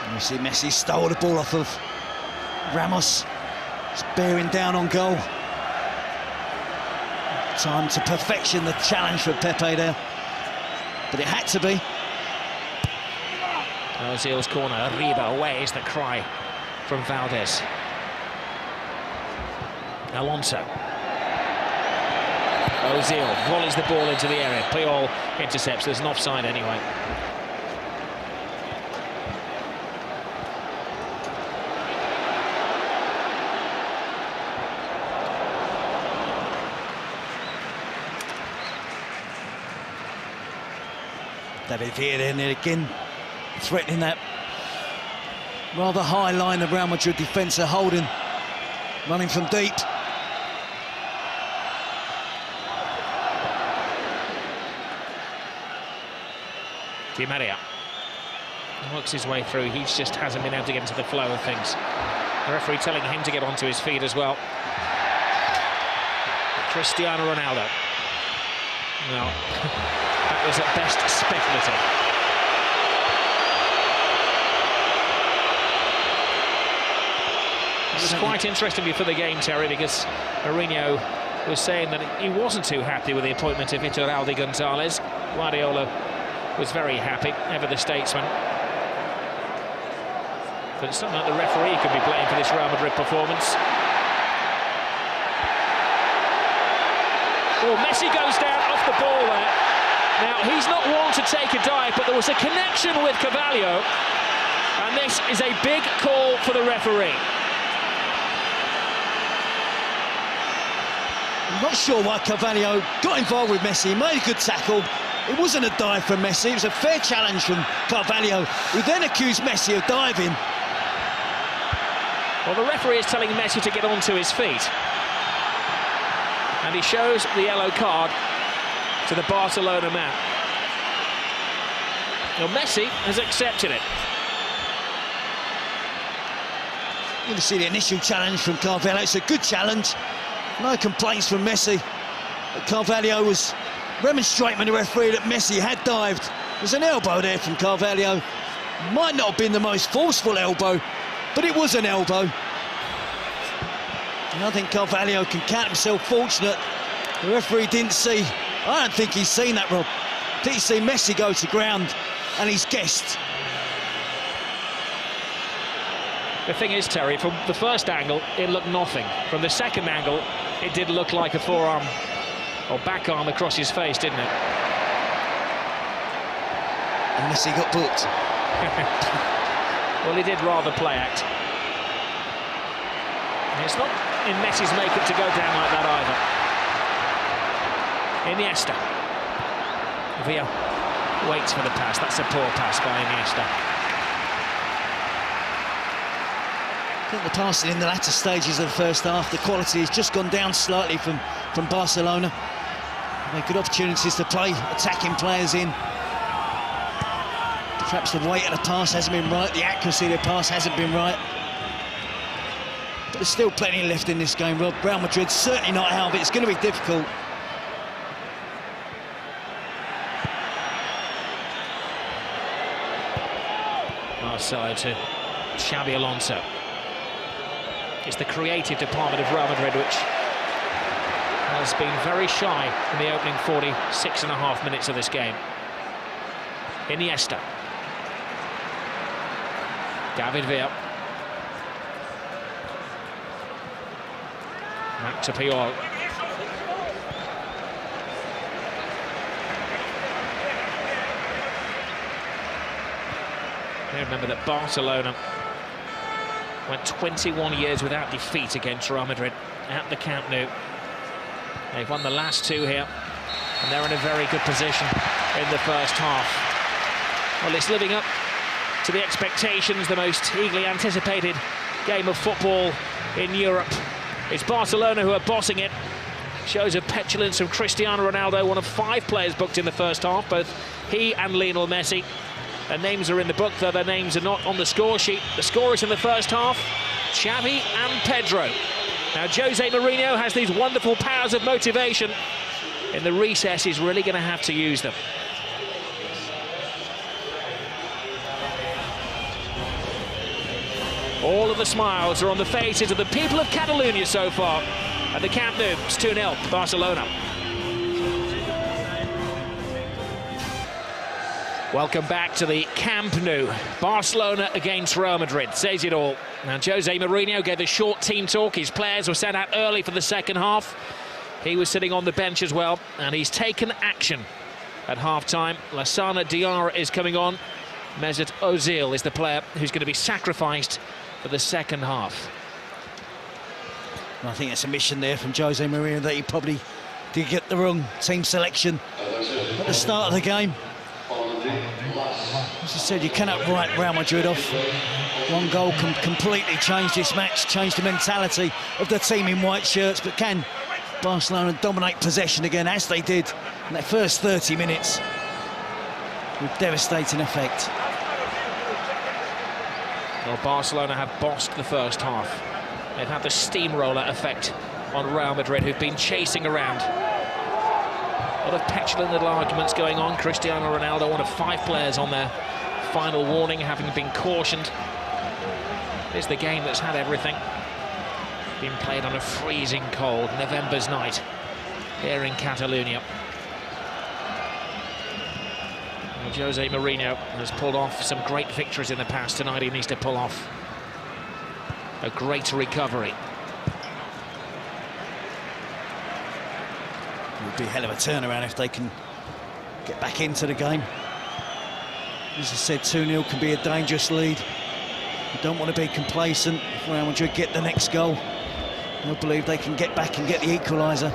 And we see Messi stole the ball off of Ramos. It's bearing down on goal. Time to perfection, the challenge for Pepe there. But it had to be. Ozil's corner, Arriba away is the cry from Valdez. Alonso. Ozil volleys the ball into the area. Puyol intercepts. There's an offside anyway. David Villa there again, threatening that rather high line of Real Madrid defence are holding, running from deep. Di Maria works his way through. He just hasn't been able to get into the flow of things. The referee telling him to get onto his feet as well. Cristiano Ronaldo. No, that was at best speculative. It was quite interesting before the game, Terry, because Mourinho was saying that he wasn't too happy with the appointment of Iturralde Gonzalez. Guardiola was very happy, ever the statesman. But it's something like the referee could be blamed for this Real Madrid performance. Oh, Messi goes down off the ball there. Now, he's not one to take a dive, but there was a connection with Carvalho, and this is a big call for the referee. I'm not sure why Carvalho got involved with Messi. He made a good tackle. It wasn't a dive from Messi. It was a fair challenge from Carvalho, who then accused Messi of diving. Well, the referee is telling Messi to get onto his feet. And he shows the yellow card to the Barcelona man. Well, Messi has accepted it. You can see the initial challenge from Carvalho. It's a good challenge. No complaints from Messi. But Carvalho was remonstrating with the referee that Messi had dived. There's an elbow there from Carvalho. Might not have been the most forceful elbow, but it was an elbow. And I think Carvalho can count himself fortunate. The referee didn't see. I don't think he's seen that, Rob. Did he see Messi go to ground and he's guessed? The thing is, Terry, from the first angle, it looked nothing. From the second angle, it did look like a forearm or back arm across his face, didn't it? And Messi got booked. Well, he did rather play act. It's not in Messi's makeup to go down like that either. Iniesta. Villa waits for the pass. That's a poor pass by Iniesta. I think the passing in the latter stages of the first half, the quality has just gone down slightly from Barcelona. They had good opportunities to play, attacking players in. Perhaps the weight of the pass hasn't been right, the accuracy of the pass hasn't been right. But there's still plenty left in this game, Rob. Real Madrid certainly not out of it. It's going to be difficult. Side to Xabi Alonso. It's the creative department of Real Madrid which has been very shy in the opening 46.5 minutes of this game. Iniesta. David Villa. Back to Puyol. Remember that Barcelona went 21 years without defeat against Real Madrid at the Camp Nou. They've won the last two here, and they're in a very good position in the first half. Well, it's living up to the expectations, the most eagerly anticipated game of football in Europe. It's Barcelona who are bossing it. Shows of petulance from Cristiano Ronaldo, one of 5 players booked in the first half, both he and Lionel Messi. Their names are in the book, though their names are not on the score sheet. The scorers in the first half, Xavi and Pedro. Now, Jose Mourinho has these wonderful powers of motivation. In the recess, he's really going to have to use them. All of the smiles are on the faces of the people of Catalonia so far. At the Camp Nou, it's 2-0, Barcelona. Welcome back to the Camp Nou. Barcelona against Real Madrid, says it all. Now, Jose Mourinho gave a short team talk. His players were sent out early for the second half. He was sitting on the bench as well, and he's taken action at half-time. Lassana Diarra is coming on. Mesut Ozil is the player who's going to be sacrificed for the second half. And I think that's a mission there from Jose Mourinho, that he probably did get the wrong team selection at the start of the game. As I said, you cannot write Real Madrid off. One goal can completely change this match, change the mentality of the team in white shirts. But can Barcelona dominate possession again, as they did in their first 30 minutes, with devastating effect? Well, Barcelona have bossed the first half. They've had the steamroller effect on Real Madrid, who've been chasing around. A lot of petulant little arguments going on. Cristiano Ronaldo, one of 5 players on their final warning, having been cautioned. It's the game that's had everything. Been played on a freezing cold November's night here in Catalonia. Well, Jose Mourinho has pulled off some great victories in the past. Tonight he needs to pull off a great recovery. It would be a hell of a turnaround if they can get back into the game. As I said, 2-0 can be a dangerous lead. You don't want to be complacent. If Real Madrid get the next goal, I believe they can get back and get the equaliser.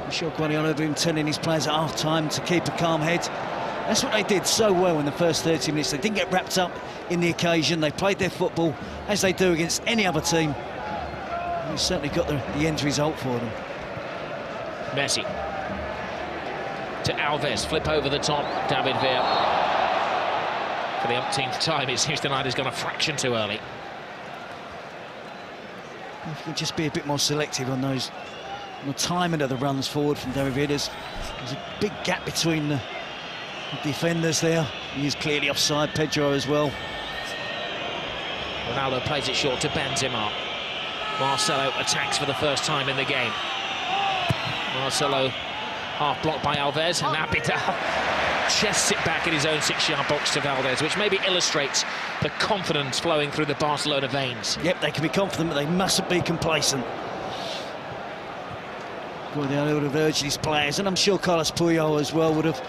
I'm sure Guardiola has been telling his players at half-time to keep a calm head. That's what they did so well in the first 30 minutes. They didn't get wrapped up in the occasion. They played their football as they do against any other team. And they certainly got the end result for them. Messi. to Alves, flip over the top, David Villa. For the umpteenth time, it seems tonight has gone a fraction too early. If you can just be a bit more selective on those, on the timing of the runs forward from David Villa. There's a big gap between the defenders there. He's clearly offside, Pedro as well. Ronaldo plays it short to Benzema. Marcelo attacks for the first time in the game. Marcelo half blocked by Alves, and Abidal chests it back in his own 6-yard box to Valdez, which maybe illustrates the confidence flowing through the Barcelona veins. Yep, they can be confident, but they mustn't be complacent. Guardiola would have urged his players, and I'm sure Carlos Puyol as well would have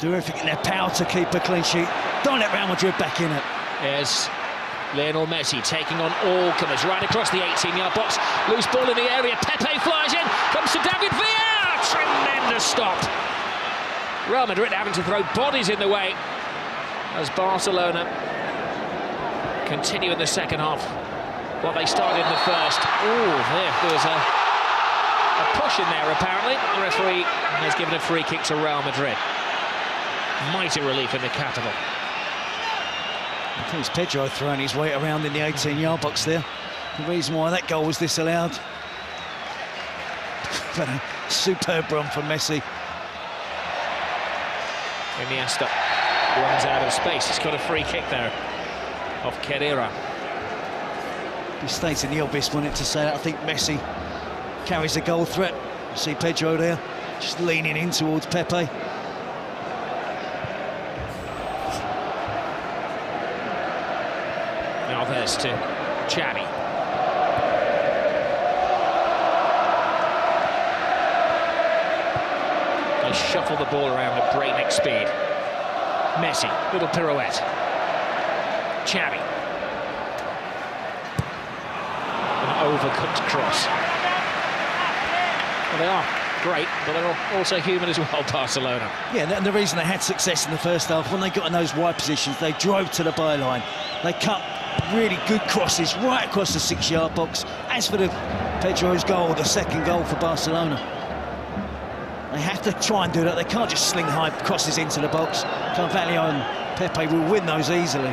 do everything in their power to keep a clean sheet. Don't let Real Madrid back in it. There's Lionel Messi taking on all comers right across the 18-yard box. Loose ball in the area. Pepe flies in. Comes to David Villa. Tremendous stop. Real Madrid having to throw bodies in the way as Barcelona continue in the second half what they started in the first. Oh, there was a push in there apparently. The referee has given a free kick to Real Madrid. Mighty relief in the capital. I think it's Pedro throwing his weight around in the 18-yard box there. The reason why that goal was disallowed. But a superb run from Messi. Iniesta runs out of space. He's got a free kick there off Kedira. He states in the obvious, wanted to say that. I think Messi carries the goal threat. You see Pedro there, just leaning in towards Pepe. Alves to Xavi. They shuffle the ball around at breakneck speed. Messi, little pirouette. Xavi. An overcooked cross. Well, they are great, but they're also human as well, Barcelona. Yeah, and the reason they had success in the first half, when they got in those wide positions, they drove to the byline. They cut really good crosses right across the 6-yard box. As for the Pedro's goal, the second goal for Barcelona, they have to try and do that. They can't just sling high crosses into the box. Carvalho and Pepe will win those easily.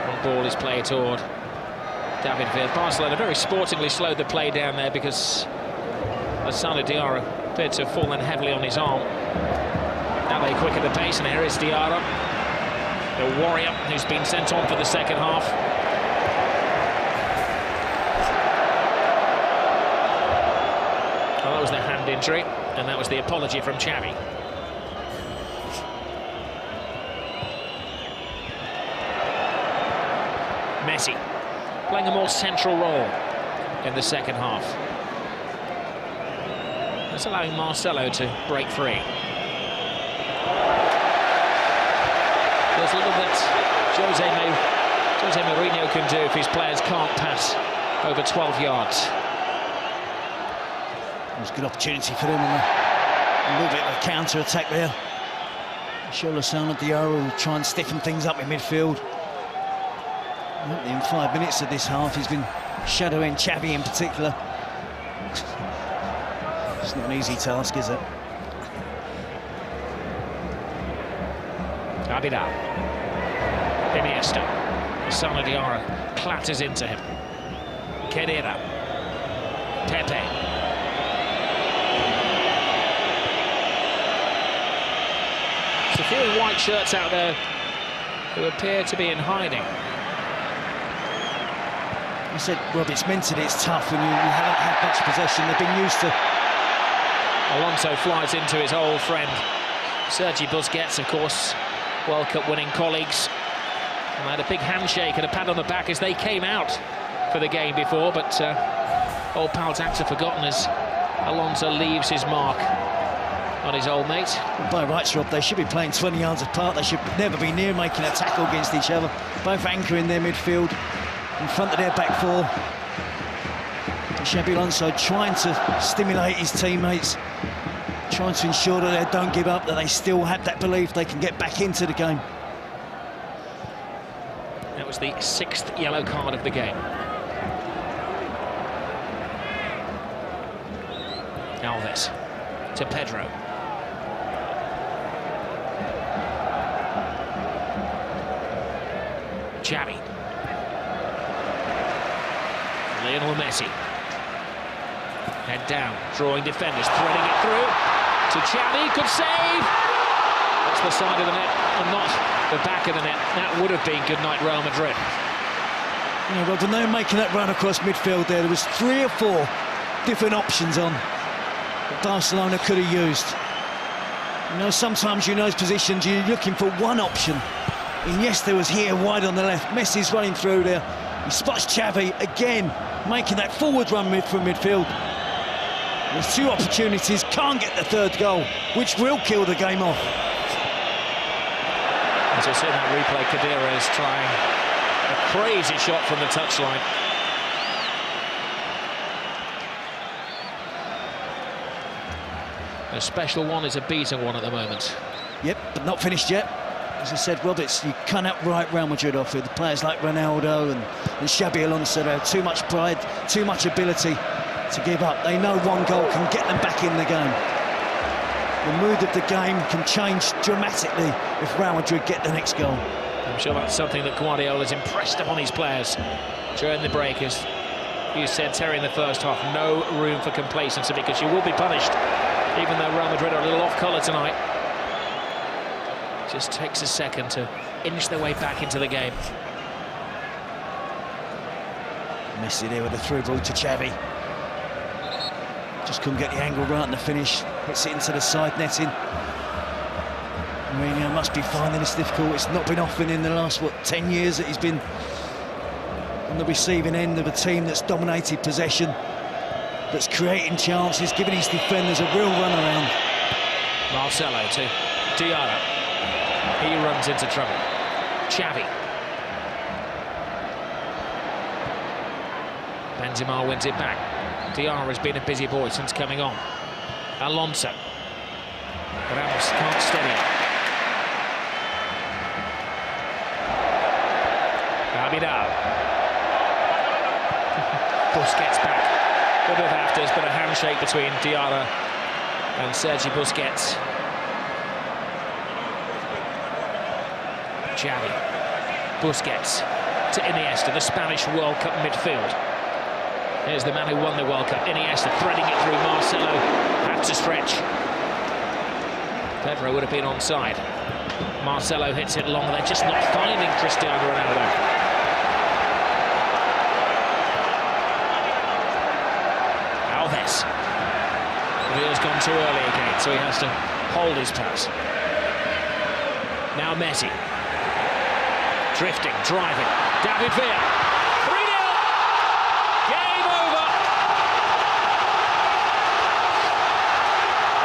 One ball is played toward David Villa. Barcelona very sportingly slowed the play down there because Asana Diarra appeared to have fallen heavily on his arm. Now they quicken the pace, and here is Diarra, the warrior who's been sent on for the second half. Well, that was the hand injury, and that was the apology from Xavi. Messi playing a more central role in the second half. That's allowing Marcelo to break free. There's little that Jose Mourinho can do if his players can't pass over 12 yards. It was a good opportunity for them on a little bit of a counter-attack there. Asana Diarra will try and stiffen things up in midfield. In 5 minutes of this half, he's been shadowing Xavi in particular. It's not an easy task, is it? Abidal. Iniesta. Asana Diarra clatters into him. Kedira. Pepe. There's a few in white shirts out there who appear to be in hiding. I said, Rob, it's mentally it's tough when you haven't had much possession. They've been used to... Alonso flies into his old friend Sergi Busquets, of course, World Cup winning colleagues. And they had a big handshake and a pat on the back as they came out for the game before, but old pal's acts are forgotten as Alonso leaves his mark on his old mate. By rights, Rob, they should be playing 20 yards apart. They should never be near making a tackle against each other. Both anchoring their midfield in front of their back four. Xabi Alonso trying to stimulate his teammates, trying to ensure that they don't give up, that they still have that belief they can get back into the game. That was the 6th yellow card of the game. Alves to Pedro. Xavi. Lionel Messi. Head down, drawing defenders, threading it through to Xavi, could save! That's the side of the net and not the back of the net. That would have been good night Real Madrid. Yeah, well, when they were making that run across midfield there was 3 or 4 different options on that Barcelona could have used. You know, sometimes in those positions you're looking for one option. And yes, there was here wide on the left. Messi's running through there. He spots Xavi again, making that forward run from midfield. There's 2 opportunities, can't get the 3rd goal, which will kill the game off. As I said in that replay, Khedira is trying a crazy shot from the touchline. A special one is a beating one at the moment. Yep, but not finished yet. As I said, Roberts, you can't outright Real Madrid off with players like Ronaldo and Xabi Alonso. They have too much pride, too much ability to give up. They know one goal can get them back in the game. The mood of the game can change dramatically if Real Madrid get the next goal. I'm sure that's something that Guardiola's impressed upon his players during the break. As you said, Terry, in the first half, no room for complacency because you will be punished, even though Real Madrid are a little off colour tonight. Just takes a second to inch their way back into the game. Messi there with the through ball to Xavi. Just couldn't get the angle right in the finish. Hits it into the side netting. Mourinho must be finding this difficult. It's not been often in the last, 10 years that he's been on the receiving end of a team that's dominated possession, that's creating chances, giving his defenders a real run around. Marcelo to Diarra. He runs into trouble. Xavi. Benzema wins it back. Diarra has been a busy boy since coming on. Alonso. But Ramos can't steady it. Abidal. Busquets back. A bit of afters, but a handshake between Diarra and Sergi Busquets. Xavi. Busquets to Iniesta, the Spanish World Cup midfield. Here's the man who won the World Cup, Iniesta, threading it through. Marcelo had to stretch. Pedro would have been onside. Marcelo hits it long. They're just not finding Cristiano Ronaldo. Alves. The wheel's gone too early again, so he has to hold his pass. Now Messi. Drifting, driving. David Villa. 3-0. Game over.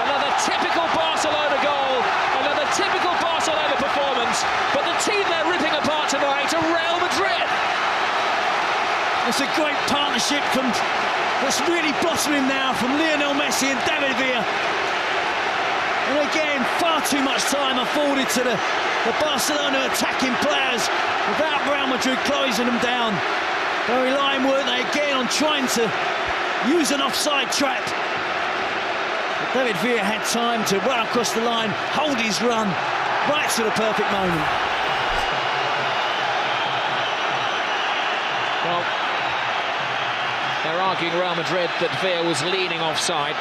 Another typical Barcelona goal. Another typical Barcelona performance. But the team they're ripping apart tonight are Real Madrid. It's a great partnership that's really blossoming now from Lionel Messi and David Villa. And again, far too much time afforded to the Barcelona attacking players without Real Madrid closing them down. They're relying, weren't they, again on trying to use an offside trap. But David Villa had time to run across the line, hold his run, right to the perfect moment. Well, they're arguing Real Madrid that Villa was leaning offside.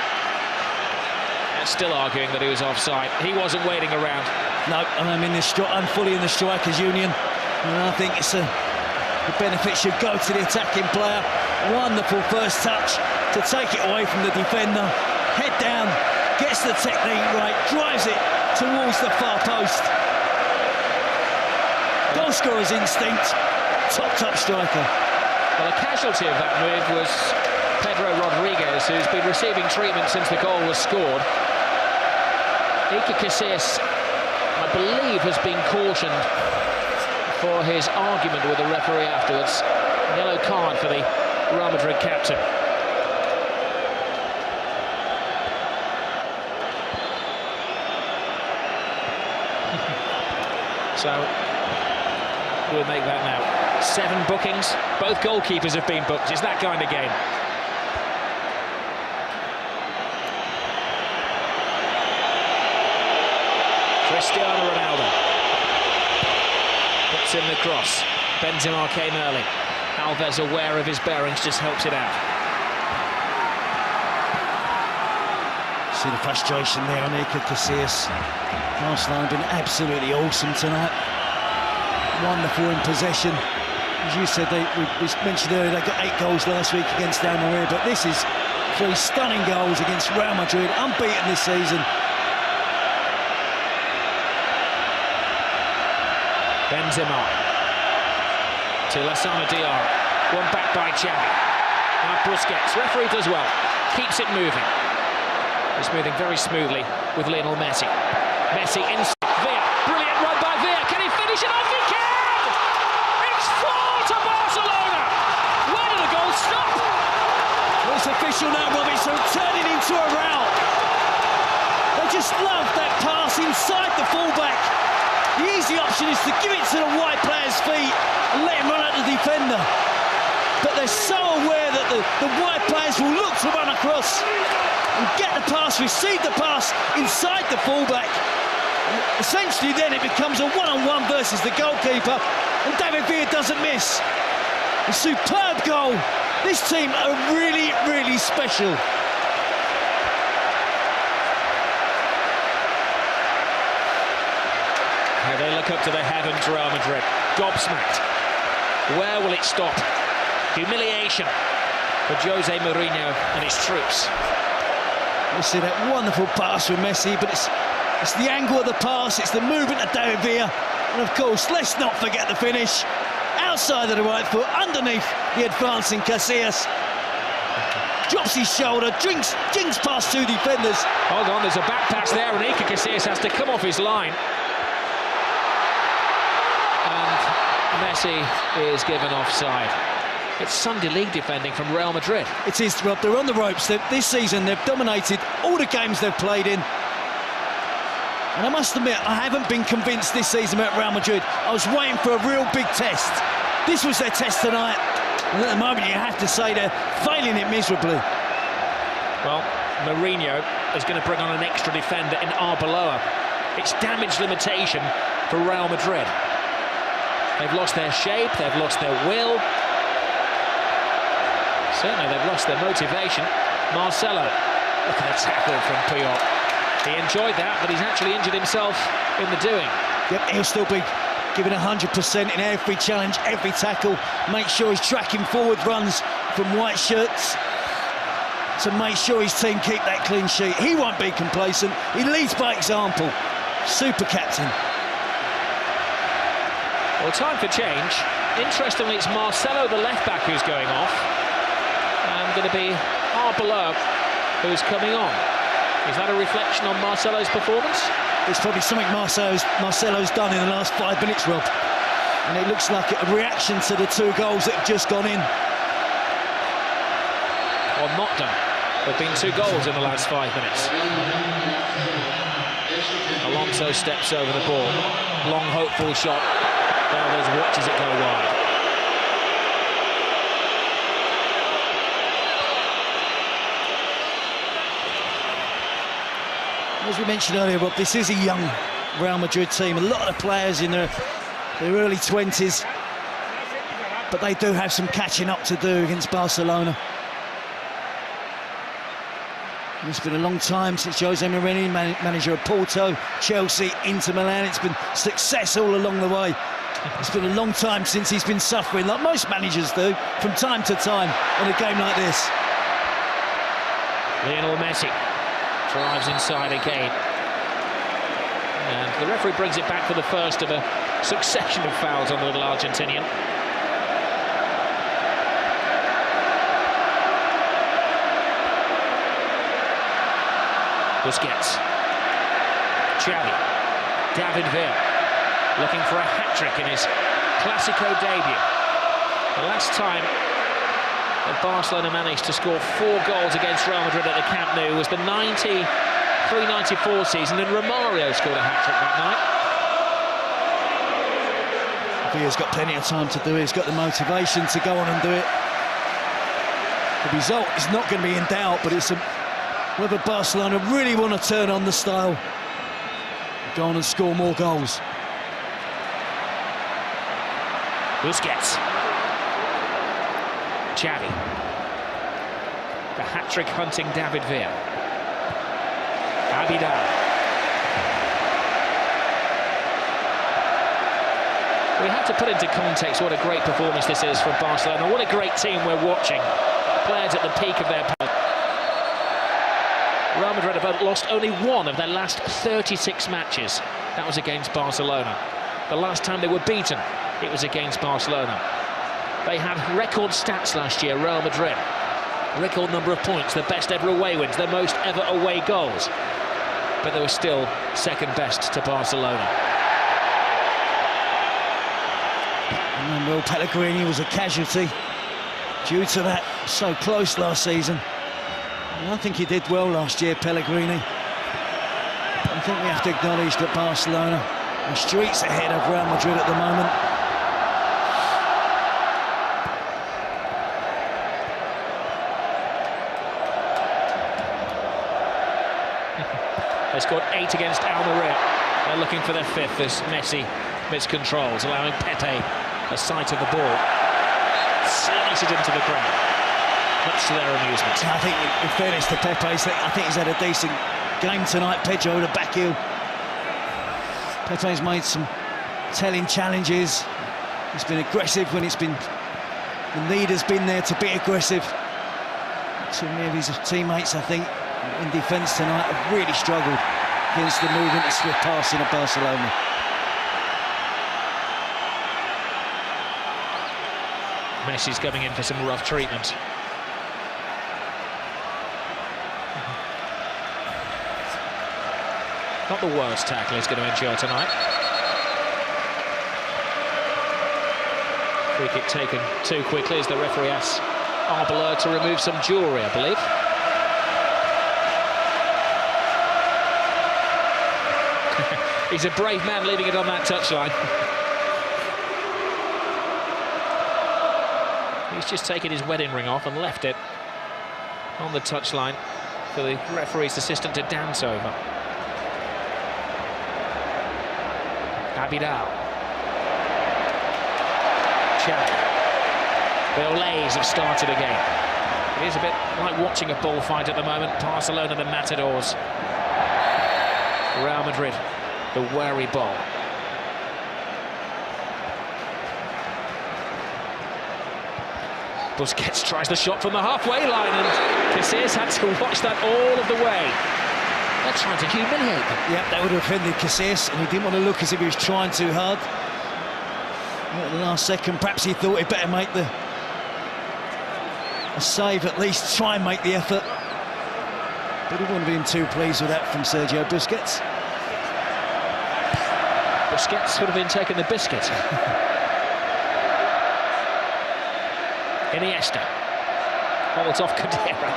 They're still arguing that he was offside. He wasn't waiting around. No, I'm fully in the strikers' union, and I think the benefit should go to the attacking player. Wonderful first touch to take it away from the defender. Head down, gets the technique right, drives it towards the far post. Goal scorer's instinct, top striker. Well, a casualty of that move was Pedro Rodriguez, who's been receiving treatment since the goal was scored. Iker Casillas, I believe, has been cautioned for his argument with the referee afterwards. Yellow card for the Real Madrid captain. So we'll make that now. 7 bookings. Both goalkeepers have been booked. It's that kind of game. Cristiano Ronaldo. Puts in the cross. Benzema came early. Alves, aware of his bearings, just helps it out. See the frustration there on Iker Casillas. Barcelona have been absolutely awesome tonight. Wonderful in possession. As you said, we mentioned earlier, they got 8 goals last week against Almeria, but this is 3 stunning goals against Real Madrid, unbeaten this season. Benzema to Lassana Diarra. One back by Xavi. Now Busquets. Referee does well. Keeps it moving. It's moving very smoothly with Lionel Messi. Messi inside. Villa. Brilliant run by Villa. Can he finish it off? He can! It's 4 to Barcelona! Where did the goal stop? Well, it's official now, Robbie, so turning into a rout. They just love that pass inside the fullback. The easy option is to give it to the wide player's feet and let him run at the defender. But they're so aware that the wide players will look to run across and get the pass, receive the pass inside the fullback. And essentially then it becomes a one-on-one versus the goalkeeper, and David Villa doesn't miss. A superb goal. This team are really, really special. Now they look up to the heavens, Real Madrid. Gobsmacked. Where will it stop? Humiliation for Jose Mourinho and his troops. You see that wonderful pass from Messi, but it's the angle of the pass, it's the movement of David Villa, and of course, let's not forget the finish. Outside of the right foot, underneath the advancing Casillas. Drops his shoulder, jinks past 2 defenders. Hold on, there's a back pass there, and Iker Casillas has to come off his line. And Messi is given offside. It's Sunday League defending from Real Madrid. It is, Rob. They're on the ropes. This season, they've dominated all the games they've played in. And I must admit, I haven't been convinced this season about Real Madrid. I was waiting for a real big test. This was their test tonight. And at the moment, you have to say they're failing it miserably. Well, Mourinho is going to bring on an extra defender in Arbeloa. It's damage limitation for Real Madrid. They've lost their shape, they've lost their will. Certainly they've lost their motivation. Marcelo, look at the tackle from Puyol. He enjoyed that, but he's actually injured himself in the doing. Yep, he'll still be giving 100% in every challenge, every tackle. Make sure he's tracking forward runs from white shirts to make sure his team keep that clean sheet. He won't be complacent. He leads by example. Super captain. Well, time for change. Interestingly, it's Marcelo, the left-back, who's going off. And going to be Arbeloa who's coming on. Is that a reflection on Marcelo's performance? It's probably something Marcelo's done in the last 5 minutes, Rob. And it looks like a reaction to the 2 goals that have just gone in. Or not done. There have been 2 goals in the last 5 minutes. Alonso steps over the ball. Long, hopeful shot. Alves watches it go wide. As we mentioned earlier, Rob, this is a young Real Madrid team. A lot of the players in their early 20s. But they do have some catching up to do against Barcelona. It's been a long time since Jose Mourinho, manager of Porto, Chelsea, Inter Milan. It's been success all along the way. It's been a long time since he's been suffering, like most managers do, from time to time in a game like this. Lionel Messi drives inside again. And the referee brings it back for the first of a succession of fouls on the little Argentinian. Busquets. Xavi. David Villa. Looking for a hat-trick in his Clasico debut. The last time that Barcelona managed to score 4 goals against Real Madrid at the Camp Nou was the 93-94 season, and Romario scored a hat-trick that night. Villa's got plenty of time to do it. He's got the motivation to go on and do it. The result is not going to be in doubt, but it's whether Barcelona really want to turn on the style. go on and score more goals. Busquets. Xavi. The hat-trick hunting David Villa. Abidal. We have to put into context what a great performance this is from Barcelona. What a great team we're watching. Players at the peak of their power. Real Madrid have lost only one of their last 36 matches. That was against Barcelona. The last time they were beaten, it was against Barcelona. They had record stats last year, Real Madrid. Record number of points, the best ever away wins, their most ever away goals. But they were still second best to Barcelona. Well, Pellegrini was a casualty due to that. So close last season. And I think he did well last year, Pellegrini. I think we have to acknowledge that Barcelona are streets ahead of Real Madrid at the moment. They scored 8 against Almeria. They're looking for their 5th as Messi miscontrols, allowing Pepe a sight of the ball. Slice it into the crowd, much to their amusement. I think, in fairness to Pepe, I think he's had a decent game tonight. Pedro the back heel. Pepe's made some telling challenges. He's been aggressive when it's been... The need has been there to be aggressive. Too many of his teammates, I think, in defence tonight have really struggled against the movement and swift passing of Barcelona. Messi's coming in for some rough treatment. Not the worst tackle he's going to endure tonight. Free kick taken too quickly as the referee asks Arbeloa to remove some jewellery, I believe. He's a brave man leaving it on that touchline. He's just taken his wedding ring off and left it on the touchline for the referee's assistant to dance over. Abidal. Xavi. The Olays have started again. It is a bit like watching a bullfight at the moment. Barcelona, the Matadors. Real Madrid, the wary bull. Busquets tries the shot from the halfway line, and Casillas had to watch that all of the way. They're trying to humiliate them. Yep, that would have offended Casillas, and he didn't want to look as if he was trying too hard. At the last second, perhaps he thought he'd better make a save, at least try and make the effort. But he wouldn't have been too pleased with that from Sergio Busquets. Busquets would have been taking the biscuit. Iniesta holds off Cadera,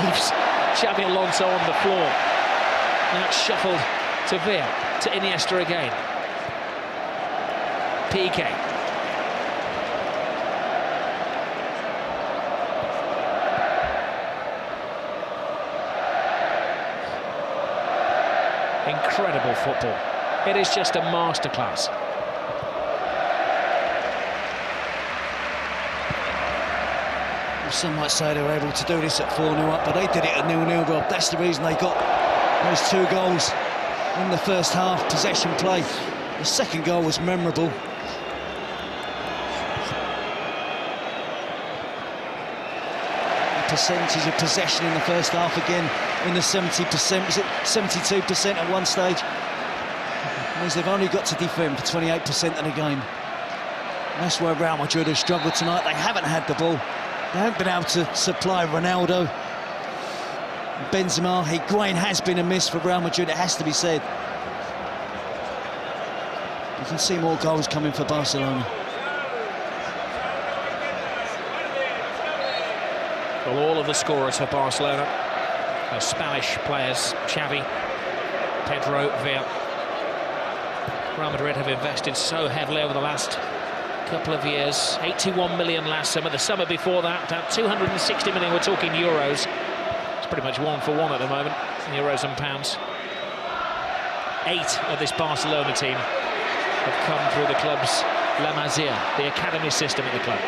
leaves Xavi Alonso on the floor. Now it's shuffled to Villa, to Iniesta again. PK. Incredible football. It is just a masterclass. Some might say they were able to do this at 4-0 up, but they did it at 0-0, Rob. That's the reason they got those 2 goals in the first half, possession play. The second goal was memorable. The percentage of possession in the first half again in the 70%, was it 72% at one stage? It means they've only got to defend for 28% of the game. And that's where Real Madrid have struggled tonight. They haven't had the ball. They haven't been able to supply Ronaldo. Benzema, Higuain has been a miss for Real Madrid, it has to be said. You can see more goals coming for Barcelona. Well, all of the scorers for Barcelona are Spanish players: Xavi, Pedro, Villa. Real Madrid have invested so heavily over the last couple of years. 81 million last summer. The summer before that, about 260 million. We're talking euros. It's pretty much 1 for 1 at the moment, euros and pounds. 8 of this Barcelona team have come through the club's La Masia, the academy system at the club.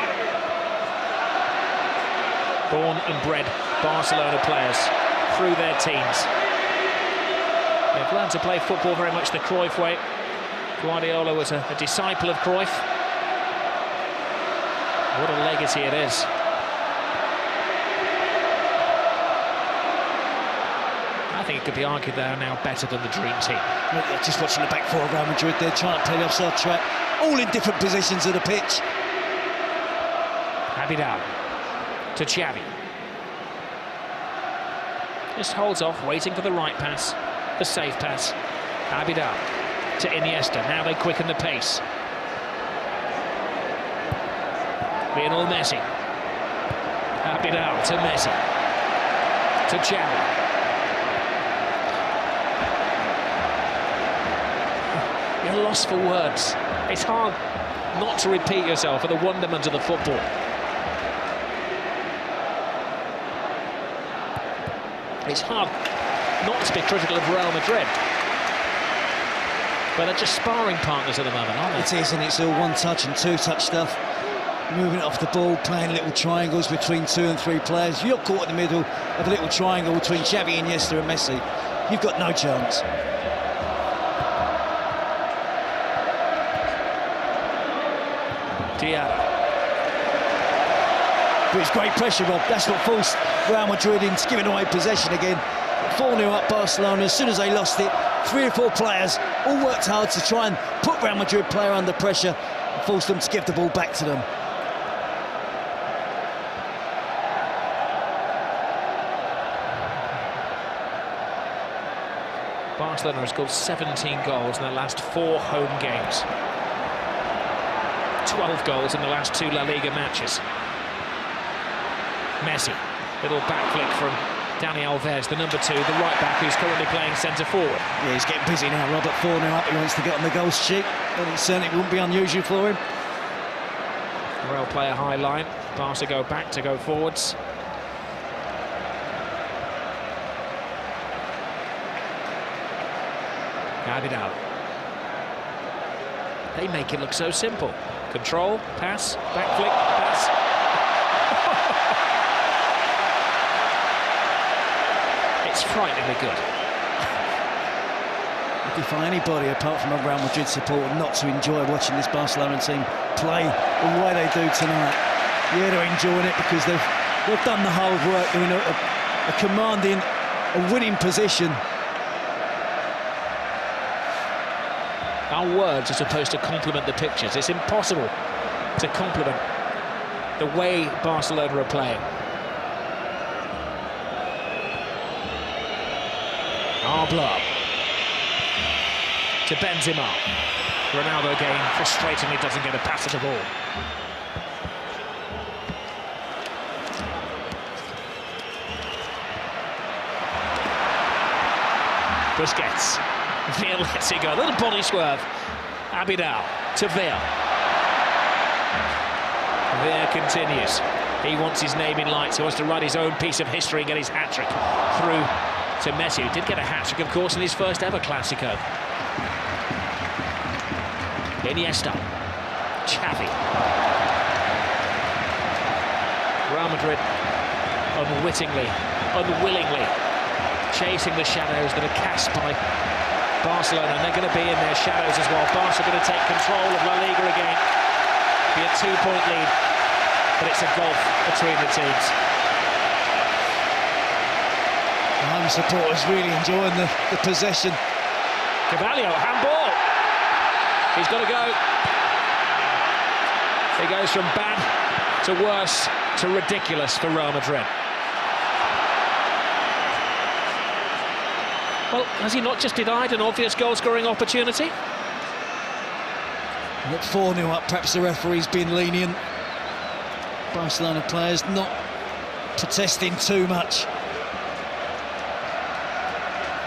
Born and bred Barcelona players through their teens. They've learned to play football very much the Cruyff way. Guardiola was a disciple of Cruyff. What a legacy it is. I think it could be argued they are now better than the dream team. Just watching the back four of Real Madrid, they're trying to play the offside track, all in different positions of the pitch. Abidal to Xavi. Just holds off, waiting for the right pass, the safe pass. Abidal to Iniesta. Now they quicken the pace. Lionel Messi. Abidal to Messi. To Xavi. You're lost for words. It's hard not to repeat yourself for the wonderment of the football. It's hard not to be critical of Real Madrid, but they're just sparring partners at the moment, aren't they? It is, and it's all one-touch and two-touch stuff. Moving it off the ball, playing little triangles between 2 and 3 players. You're caught in the middle of a little triangle between Xavi, Iniesta and Messi. You've got no chance. Diarra. But it's great pressure, Rob. That's what forced Real Madrid into giving away possession again. 4-0 up Barcelona. As soon as they lost it, 3 or 4 players all worked hard to try and put Real Madrid player under pressure and force them to give the ball back to them. Barcelona has scored 17 goals in their last 4 home games. 12 goals in the last 2 La Liga matches. Messi, little back flick from Dani Alves, the number 2, the right back who's currently playing centre forward. Yeah, he's getting busy now, Robert. 4-0 up, he wants to get on the goal sheet. And it certainly wouldn't be unusual for him. Real play a high line. Barca go back to go forwards. Abidal. They make it look so simple. Control, pass, back flick, pass. It's frighteningly good. If you find anybody apart from a Real Madrid supporter not to enjoy watching this Barcelona team play the way they do tonight, yeah, they're enjoying it because they've done the hard work. They're in a commanding, a winning position. Our words are supposed to complement the pictures. It's impossible to complement the way Barcelona are playing. Arbla to Benzema. Ronaldo again frustratingly doesn't get a pass at the ball. Busquets. Veer lets it go. A little body swerve. Abidal to Veer. Veer continues. He wants his name in lights. He wants to write his own piece of history and get his hat-trick through to Messi, who did get a hat-trick, of course, in his first ever Clásico. Iniesta. Xavi. Real Madrid unwittingly, unwillingly chasing the shadows that are cast by Barcelona, and they're going to be in their shadows as well. Barca are going to take control of La Liga again. Be a 2-point lead, but it's a gulf between the teams. The home supporters really enjoying the possession. Carvalho, handball. He's got to go. He goes from bad to worse to ridiculous for Real Madrid. Well, has he not just denied an obvious goal-scoring opportunity? At 4-0 up, perhaps the referee's been lenient. Barcelona players not protesting too much.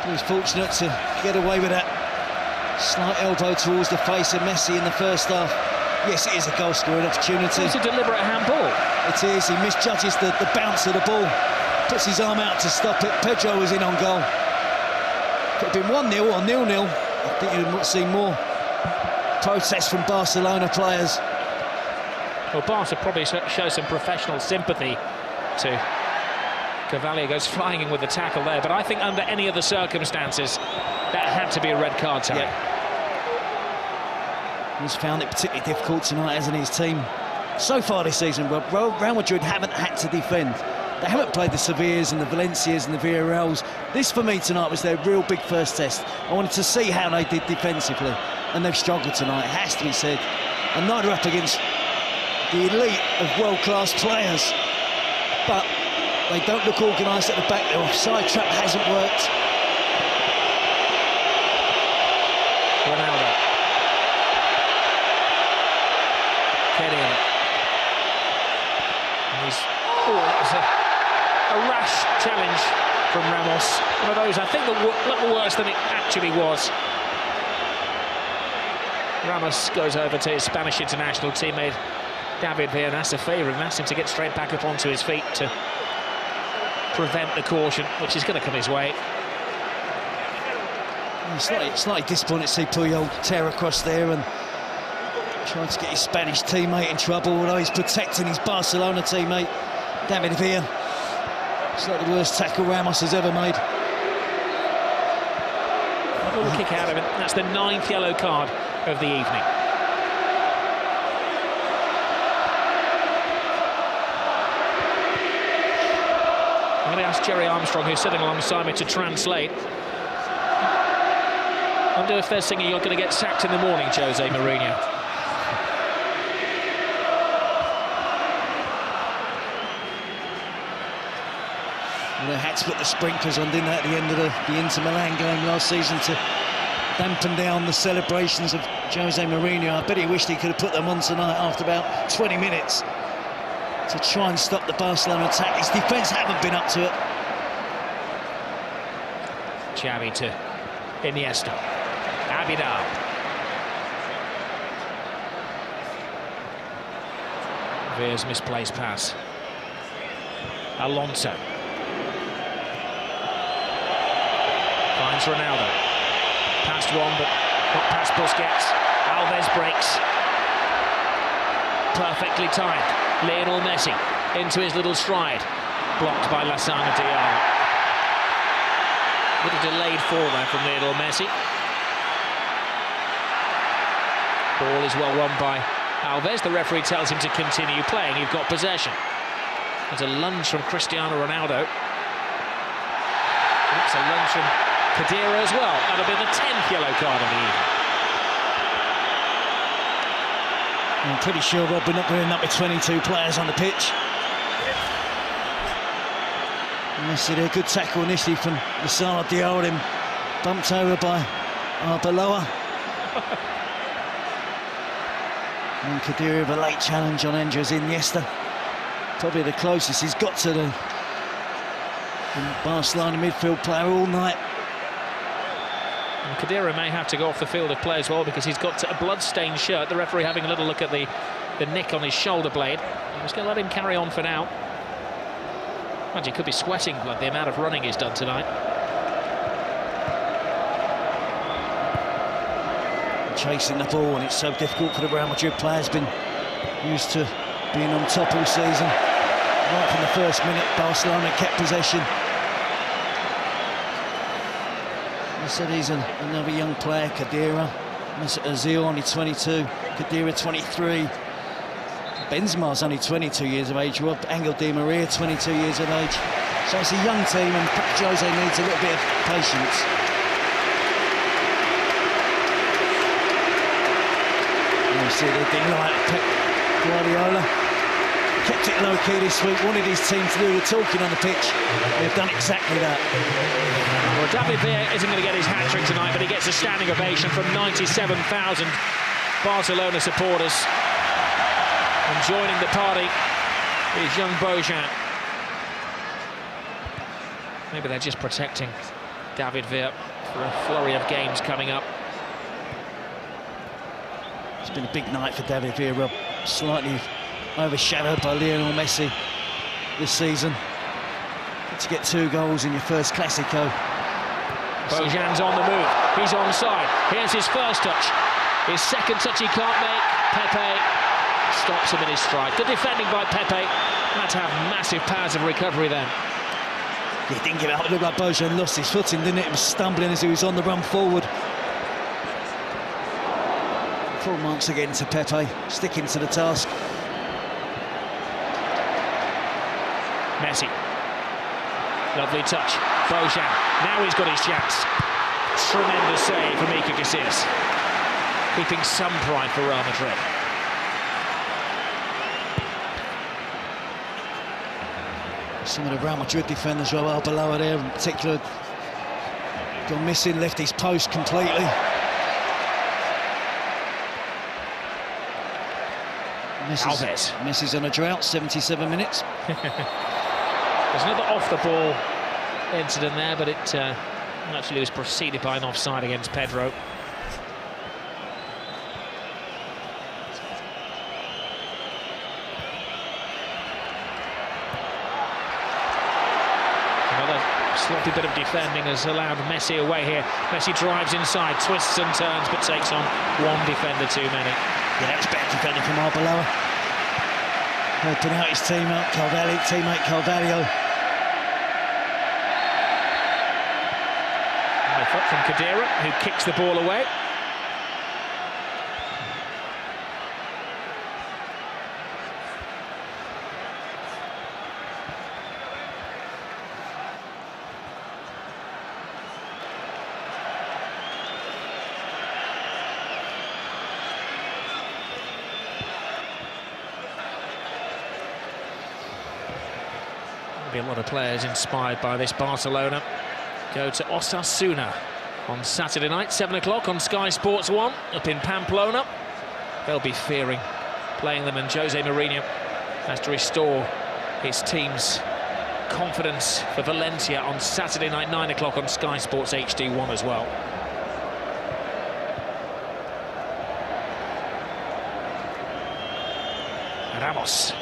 He was fortunate to get away with that slight elbow towards the face of Messi in the first half. Yes, it is a goal-scoring opportunity. It's a deliberate handball. It is. He misjudges the bounce of the ball. Puts his arm out to stop it. Pedro was in on goal. Could have been 1-0 or 0-0. I think you'll see more protests from Barcelona players. Well, Barca probably show some professional sympathy to Cavalier. Goes flying in with the tackle there, but I think under any other circumstances that had to be a red card, Terry. Yeah. He's found it particularly difficult tonight, hasn't he, his team? So far this season, Real Madrid haven't had to defend. They haven't played the Sevillas and the Valencias and the Villarreals. This, for me, tonight was their real big first test. I wanted to see how they did defensively, and they've struggled tonight, it has to be said. And neither up against the elite of world-class players. But they don't look organised at the back. Their offside trap hasn't worked. Ronaldo. Kenny. That was a rash challenge from Ramos. One of those, I think, a little worse than it actually was. Ramos goes over to his Spanish international teammate David Villa and asks a favour and asks him to get straight back up onto his feet to prevent the caution, which is going to come his way. Slightly disappointed to see Puyol tear across there and trying to get his Spanish teammate in trouble, although he's protecting his Barcelona teammate, David Villa. It's like the worst tackle Ramos has ever made. A little kick out of it. That's the 9th yellow card of the evening. I'm going to ask Jerry Armstrong, who's sitting alongside me, to translate. I wonder if they're singing "You're going to get sacked in the morning," Jose Mourinho. They had to put the sprinklers on, didn't they, at the end of the Inter Milan game last season to dampen down the celebrations of Jose Mourinho. I bet he wished he could have put them on tonight after about 20 minutes to try and stop the Barcelona attack. His defence haven't been up to it. Xavi to Iniesta. Abidal. Villa's misplaced pass. Alonso. Finds Ronaldo. Past one, but not past Busquets. Alves breaks. Perfectly timed. Lionel Messi into his little stride. Blocked by Lassana Diarra. Little delayed fall there from Lionel Messi. Ball is well run by Alves. The referee tells him to continue playing. You've got possession. There's a lunge from Cristiano Ronaldo. It's a lunge from Khedira as well. That'll be the 10th yellow card of the evening. I'm pretty sure, Rob, we're not going to end up with 22 players on the pitch. Messi there, good tackle initially from Lassana Diarra, bumped over by Arbeloa. And Khedira with a late challenge on Andres Iniesta. Probably the closest he's got to the Barcelona midfield player all night. And Khedira may have to go off the field of play as well, because he's got a blood-stained shirt. The referee having a little look at the nick on his shoulder blade. I'm just going to let him carry on for now. Mind you, he could be sweating blood, the amount of running he's done tonight. Chasing the ball, and it's so difficult for the Real Madrid players. Been used to being on top all season. Right from the first minute, Barcelona kept possession. I said he's another young player, Khedira. Mesut Ozil, only 22. Khedira, 23. Benzema's only 22 years of age. Rob Angel Di Maria, 22 years of age. So it's a young team, and Jose needs a little bit of patience. You see the delight of Pep Guardiola. Kept it low-key this week, wanted his team to do the talking on the pitch. They've done exactly that. Well, David Villa isn't going to get his hat-trick tonight, but he gets a standing ovation from 97,000 Barcelona supporters. And joining the party is young Bojan. Maybe they're just protecting David Villa for a flurry of games coming up. It's been a big night for David Villa, slightly overshadowed by Lionel Messi this season. To get 2 goals in your first Clasico Bojan's on the move. He's onside. Here's his first touch. His second touch he can't make. Pepe stops him in his stride. Good defending by Pepe. Had to have massive powers of recovery then. He didn't give out. It looked like Bojan lost his footing, didn't it? He was stumbling as he was on the run forward. Full marks again to Pepe, sticking to the task. Messi. Lovely touch. Bojan. Now he's got his chance. Tremendous save from Iker Casillas. Keeping some pride for Real Madrid. Some of the Real Madrid defenders are below there, in particular. Gone missing, left his post completely. Messi's on a drought, 77 minutes. There's another off-the-ball incident there, but it actually was preceded by an offside against Pedro. Another sloppy bit of defending has allowed Messi away here. Messi drives inside, twists and turns, but takes on one defender too many. Yeah, that was better defending from Arbeloa. Helping out his teammate Carvalho. From Kadira, who kicks the ball away. There'll be a lot of players inspired by this Barcelona. Go to Osasuna on Saturday night, 7 o'clock on Sky Sports 1 up in Pamplona. They'll be fearing playing them, and Jose Mourinho has to restore his team's confidence for Valencia on Saturday night, 9 o'clock on Sky Sports HD1 as well. Ramos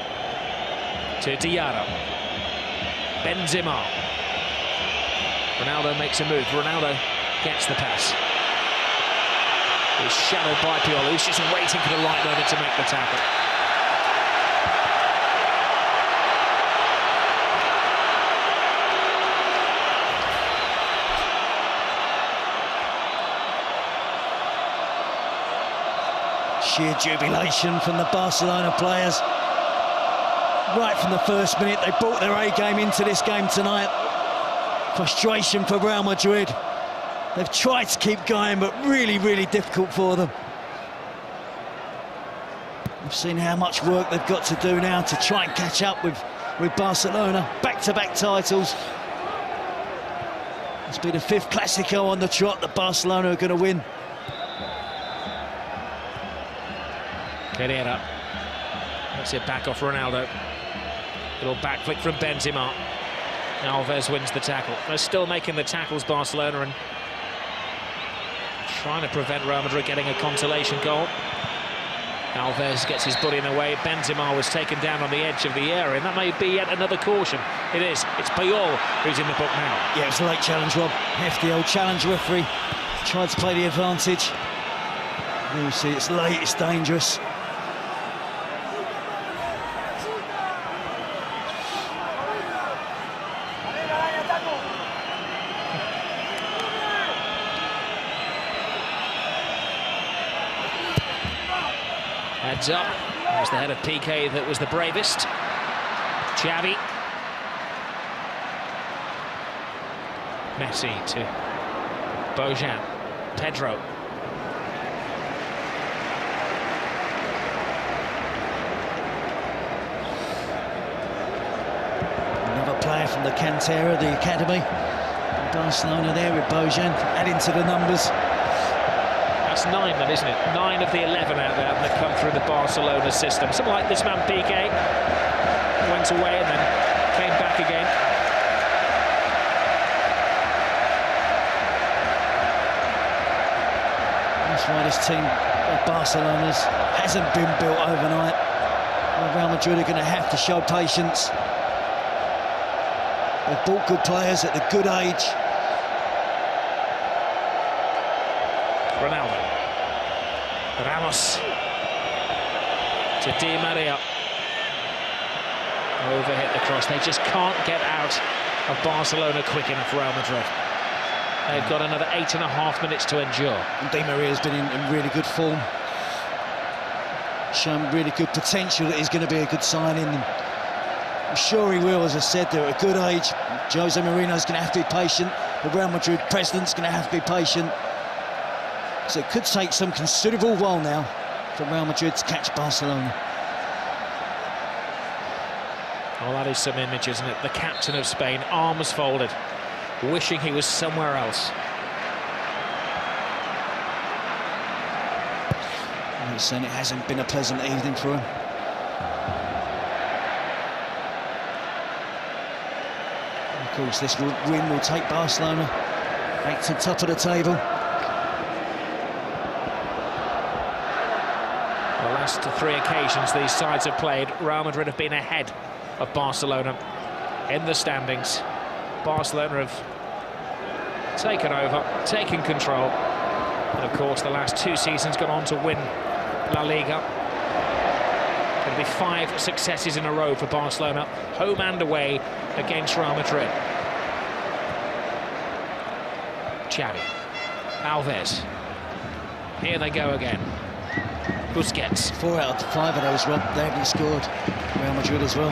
to Diarra. Benzema. Ronaldo makes a move. Ronaldo gets the pass. He's shadowed by Piolo, who's just waiting for the right moment to make the tackle. Sheer jubilation from the Barcelona players. Right from the first minute, they brought their A game into this game tonight. Frustration for Real Madrid. They've tried to keep going, but really, really difficult for them. We've seen how much work they've got to do now to try and catch up with Barcelona. Back-to-back titles. It's been the 5th Clásico on the trot that Barcelona are going to win. Herrera. That's it, back off Ronaldo. Little back flick from Benzema. Alves wins the tackle. They're still making the tackles, Barcelona, and trying to prevent Real Madrid getting a consolation goal. Alves gets his body in the way. Benzema was taken down on the edge of the area, and that may be yet another caution. It is. It's Puyol who's in the book now. Yeah, it's a late challenge, Rob. Hefty old challenge referee. Tried to play the advantage. You see, it's late, it's dangerous. Heads up. It was the head of PK that was the bravest. Xavi. Messi to Bojan. Pedro. Another player from the Cantera, the academy. Barcelona there with Bojan, adding to the numbers. That's 9 then, isn't it? 9 of the 11 out there that come through the Barcelona system. Something like this man PK went away and then came back again. That's why this team of Barcelona's hasn't been built overnight. Real Madrid are going to have to show patience. They've bought good players at a good age. Ronaldo. Ramos to Di Maria. Overhit the cross. They just can't get out of Barcelona quick enough, Real Madrid. They've got another 8.5 minutes to endure. And Di Maria's been in really good form. Shown really good potential that he's going to be a good signing. And I'm sure he will, as I said, they're at a good age. Jose Mourinho's going to have to be patient. The Real Madrid president's going to have to be patient. So it could take some considerable while now for Real Madrid to catch Barcelona. Well, that is some image, isn't it? The captain of Spain, arms folded, wishing he was somewhere else. He's saying it hasn't been a pleasant evening for him. And of course, this win will take Barcelona back to the top of the table. The last 3 occasions these sides have played, Real Madrid have been ahead of Barcelona in the standings. Barcelona have taken over, taken control, and of course the last 2 seasons gone on to win La Liga. It'll be 5 successes in a row for Barcelona, home and away against Real Madrid. Xavi, Alves, here they go again. Busquets. 4 out of 5 of those, Rob, they haven't scored. Real Madrid as well.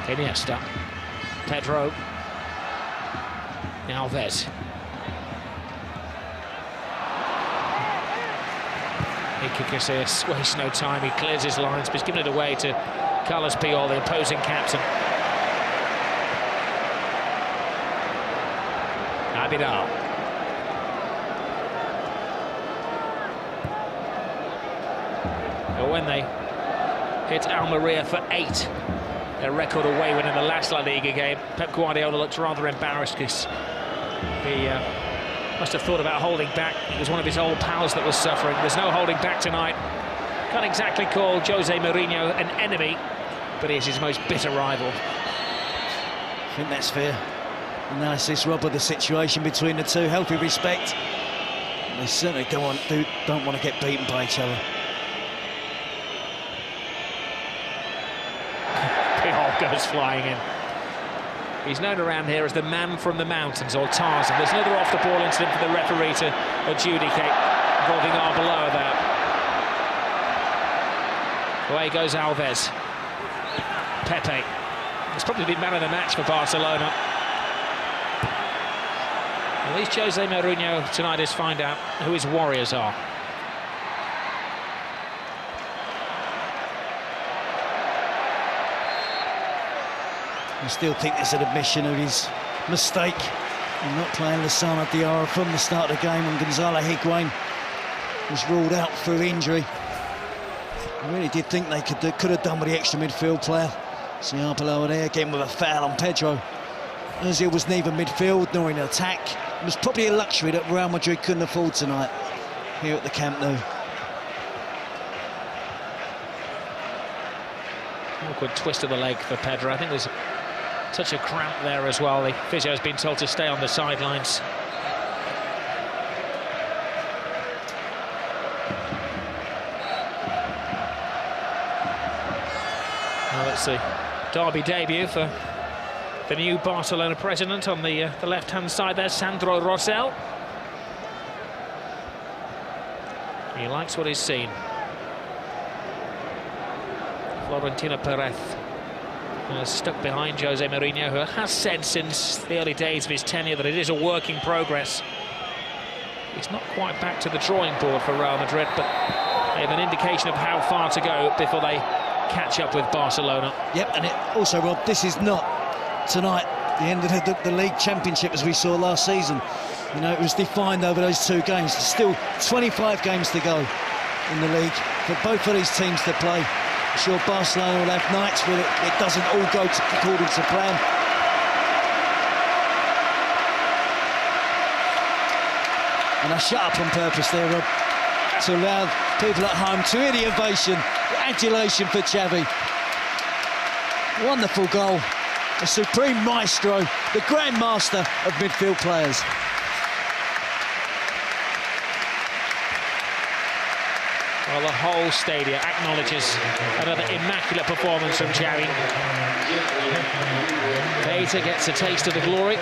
Iniesta, Pedro, Alves. Iker Casillas wastes no time, he clears his lines, but he's given it away to Carlos Puyol, the opposing captain. Abidal. But when they hit Almeria for 8, their record away win in the last La Liga game, Pep Guardiola looked rather embarrassed because he must have thought about holding back. It was one of his old pals that was suffering. There's no holding back tonight. Can't exactly call Jose Mourinho an enemy, but he is his most bitter rival. I think that's fair analysis, Rob, of the situation between the two. Healthy respect. They certainly don't want to get beaten by each other. Puyol goes flying in. He's known around here as the man from the mountains, or Tarzan. There's another off-the-ball incident for the referee to adjudicate involving Arbeloa there. Away goes Alves. Pepe. It's probably been man of the match for Barcelona. At least Jose Mourinho tonight is find out who his warriors are. I still think there's an admission of his mistake in not playing Lassana Diarra from the start of the game, and Gonzalo Higuain was ruled out through injury. I really did think they could have done with the extra midfield player. See Arbeloa there again with a foul on Pedro. Ozil was neither midfield nor in attack. It was probably a luxury that Real Madrid couldn't afford tonight here at the Camp Nou. Awkward twist of the leg for Pedro. I think there's such a cramp there as well. The physio has been told to stay on the sidelines. Well, it's the derby debut for the new Barcelona president on the left-hand side there, Sandro Rosell. He likes what he's seen. Florentino Perez stuck behind Jose Mourinho, who has said since the early days of his tenure that it is a work in progress. He's not quite back to the drawing board for Real Madrid, but they have an indication of how far to go before they catch up with Barcelona. Yep, and it also, Rob, this is not tonight the end of the league championship as we saw last season. You know, it was defined over those 2 games. There's still 25 games to go in the league for both of these teams to play. I'm sure Barcelona will have nights where it doesn't all go according to plan. And I shut up on purpose there, Rob, to allow people at home to hear the ovation, the adulation for Xavi. Wonderful goal. A supreme maestro, the grand master of midfield players. Well, the whole stadium acknowledges another immaculate performance from Xavi. Keita gets a taste of the glory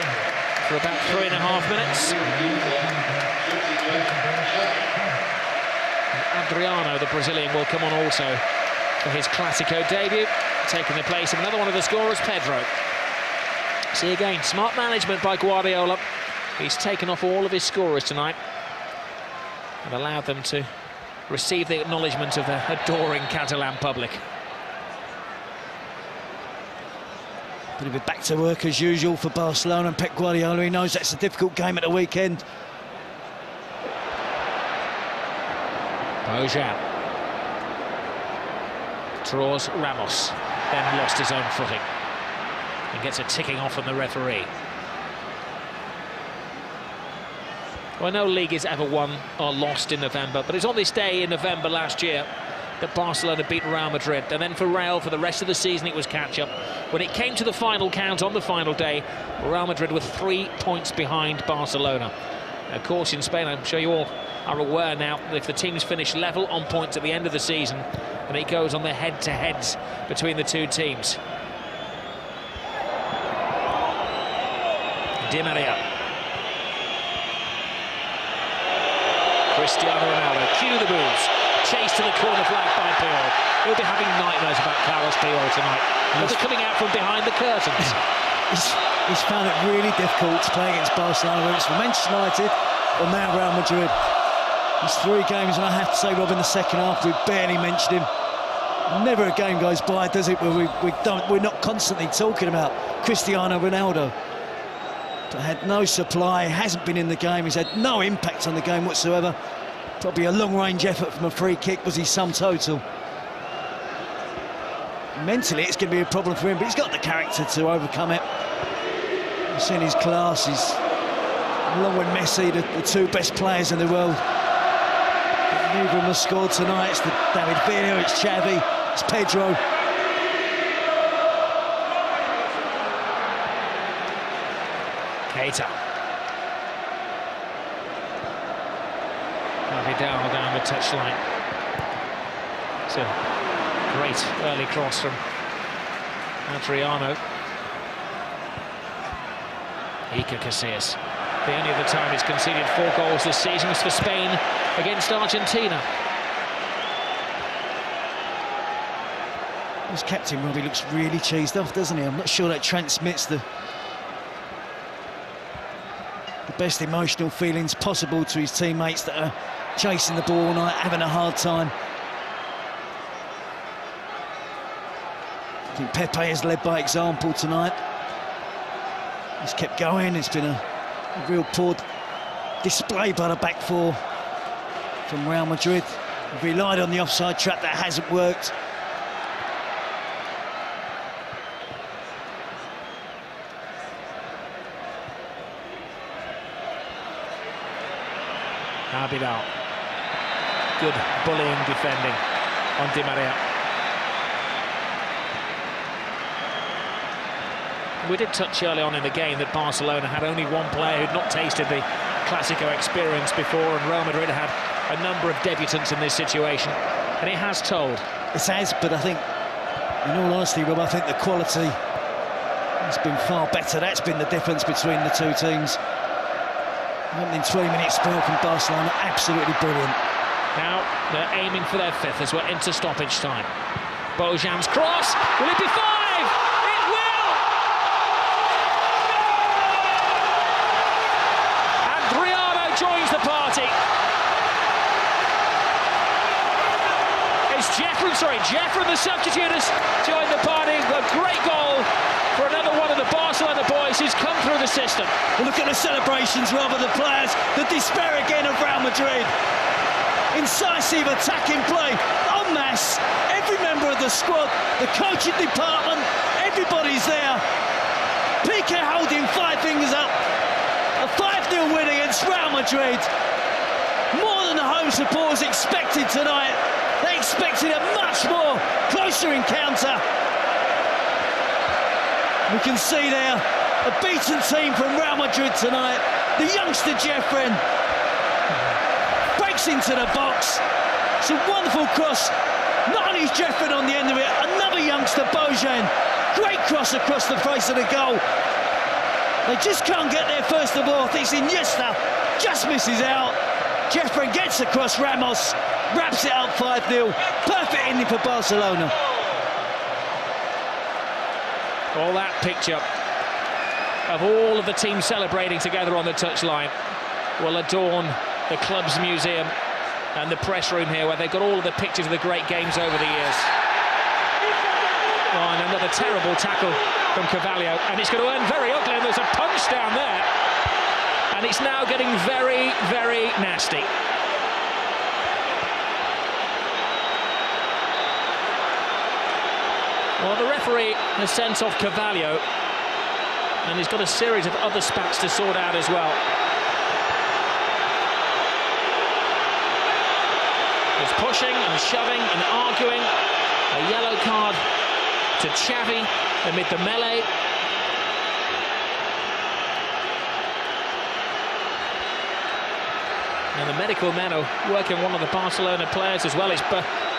for about 3.5 minutes. Adriano, the Brazilian, will come on also for his Clásico debut, taking the place of another one of the scorers, Pedro. See again, smart management by Guardiola. He's taken off all of his scorers tonight and allowed them to receive the acknowledgement of the adoring Catalan public. Going to be back to work as usual for Barcelona and Pep Guardiola. He knows that's a difficult game at the weekend. Bojan draws Ramos, then lost his own footing and gets a ticking off from the referee. Well, no league is ever won or lost in November, but it's on this day in November last year that Barcelona beat Real Madrid, and then for Real, for the rest of the season, it was catch-up. When it came to the final count on the final day, Real Madrid were 3 points behind Barcelona. Of course, in Spain, I'm sure you all are aware now that if the teams finish level on points at the end of the season, and it goes on the head-to-heads between the two teams. Di Maria. Cristiano Ronaldo, cue the boos. Chase to the corner flag by Puyol. He'll be having nightmares about Carlos Puyol tonight. They're coming out from behind the curtains. He's found it really difficult to play against Barcelona, whether it's for Manchester United or now Real Madrid. There's 3 games, and I have to say, Rob, in the second half, we barely mentioned him. Never a game goes by, does it, where we're not constantly talking about Cristiano Ronaldo. But had no supply, hasn't been in the game, he's had no impact on the game whatsoever. Probably a long-range effort from a free kick was his sum total. Mentally, it's going to be a problem for him, but he's got the character to overcome it. You've seen his class, he's, along with Messi, the 2 best players in the world. But neither of them have scored tonight. It's the David Villa, it's Xavi, it's Pedro. Keita. Vidal down the touchline. It's a great early cross from Adriano. Iker Casillas. The only other time he's conceded 4 goals this season was for Spain against Argentina. His captain, Robbie, looks really cheesed off, doesn't he? I'm not sure that transmits the best emotional feelings possible to his teammates that are chasing the ball all night, having a hard time. I think Pepe has led by example tonight. He's kept going. It's been a real poor display by the back 4 from Real Madrid. They've relied on the offside trap, that hasn't worked. Vidal. Good bullying defending on Di Maria. We did touch early on in the game that Barcelona had only 1 player who'd not tasted the Clásico experience before, and Real Madrid had a number of debutants in this situation, and it has told. It has, but I think, in all honesty, Rob, I think the quality has been far better. That's been the difference between the 2 teams. Opening 20-minute spell from Barcelona, absolutely brilliant. Now they're aiming for their 5th as we're into stoppage time. Bojan's cross, will it be 5? It will! Adriano joins the party. It's Jeffrey, the substitute, has joined the party. A great goal for another one of the Barcelona boys who's come through the system. Well, look at the celebrations, Rob, of the players. The despair again of Real Madrid. Incisive attacking play, en masse. Every member of the squad, the coaching department, everybody's there. Piqué holding 5 fingers up. A 5-0 win against Real Madrid. More than the home supporters expected tonight. They expected a much more closer encounter. We can see there a beaten team from Real Madrid tonight. The youngster Jeffren breaks into the box. It's a wonderful cross. Not only is Jeffren on the end of it, another youngster, Bojan. Great cross across the face of the goal. They just can't get there first of all. I think it's Iniesta just misses out. Jeffren gets across Ramos, wraps it up 5-0. Perfect ending for Barcelona. All that picture of all of the teams celebrating together on the touchline will adorn the club's museum and the press room here, where they've got all of the pictures of the great games over the years. Oh, and another terrible tackle from Carvalho, and it's going to end very ugly, and there's a punch down there, and it's now getting very, very nasty. Well, the referee has sent off Carvalho, and he's got a series of other spats to sort out as well. There's pushing and shoving and arguing. A yellow card to Xavi amid the melee. And the medical men are working one of the Barcelona players as well. It's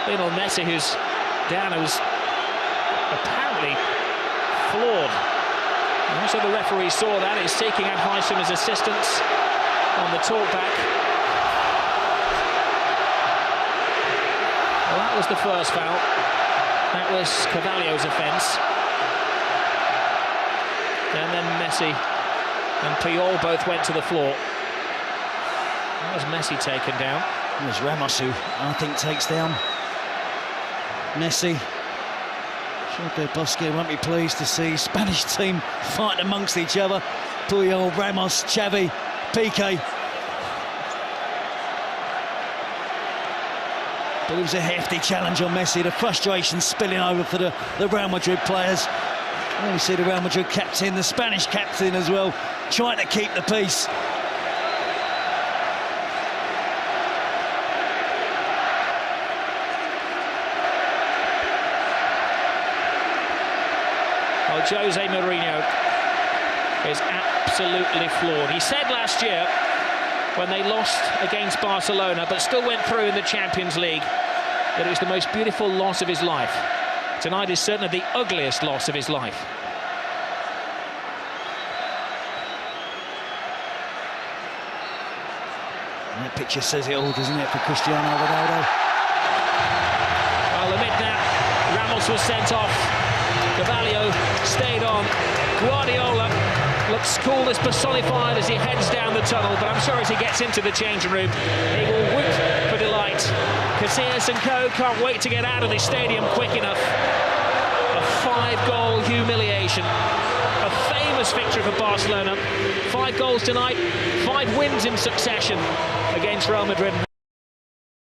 Lionel Messi who's down, who's apparently flawed. And so the referee saw that. He's seeking advice from his assistants on the talkback. Well, that was the first foul. That was Carvalho's offence. And then Messi and Puyol both went to the floor. That was Messi taken down. It was Ramos who, I think, takes down Messi. Jorge Busquets won't be pleased to see Spanish team fighting amongst each other. Puyol, Ramos, Xavi, Piqué. But it was a hefty challenge on Messi, the frustration spilling over for the Real Madrid players. And we see the Real Madrid captain, the Spanish captain as well, trying to keep the peace. Well, Jose Mourinho is absolutely flawed. He said last year, when they lost against Barcelona but still went through in the Champions League, that it was the most beautiful loss of his life. Tonight is certainly the ugliest loss of his life. And that picture says it all, doesn't it, for Cristiano Ronaldo? Well, amid that, Ramos was sent off. Carvalho stayed on. Guardiola looks coolness personified as he heads down the tunnel, but I'm sure as he gets into the changing room, he will whoop for delight. Casillas and co can't wait to get out of this stadium quick enough. A 5-goal humiliation. A famous victory for Barcelona. 5 goals tonight, 5 wins in succession against Real Madrid.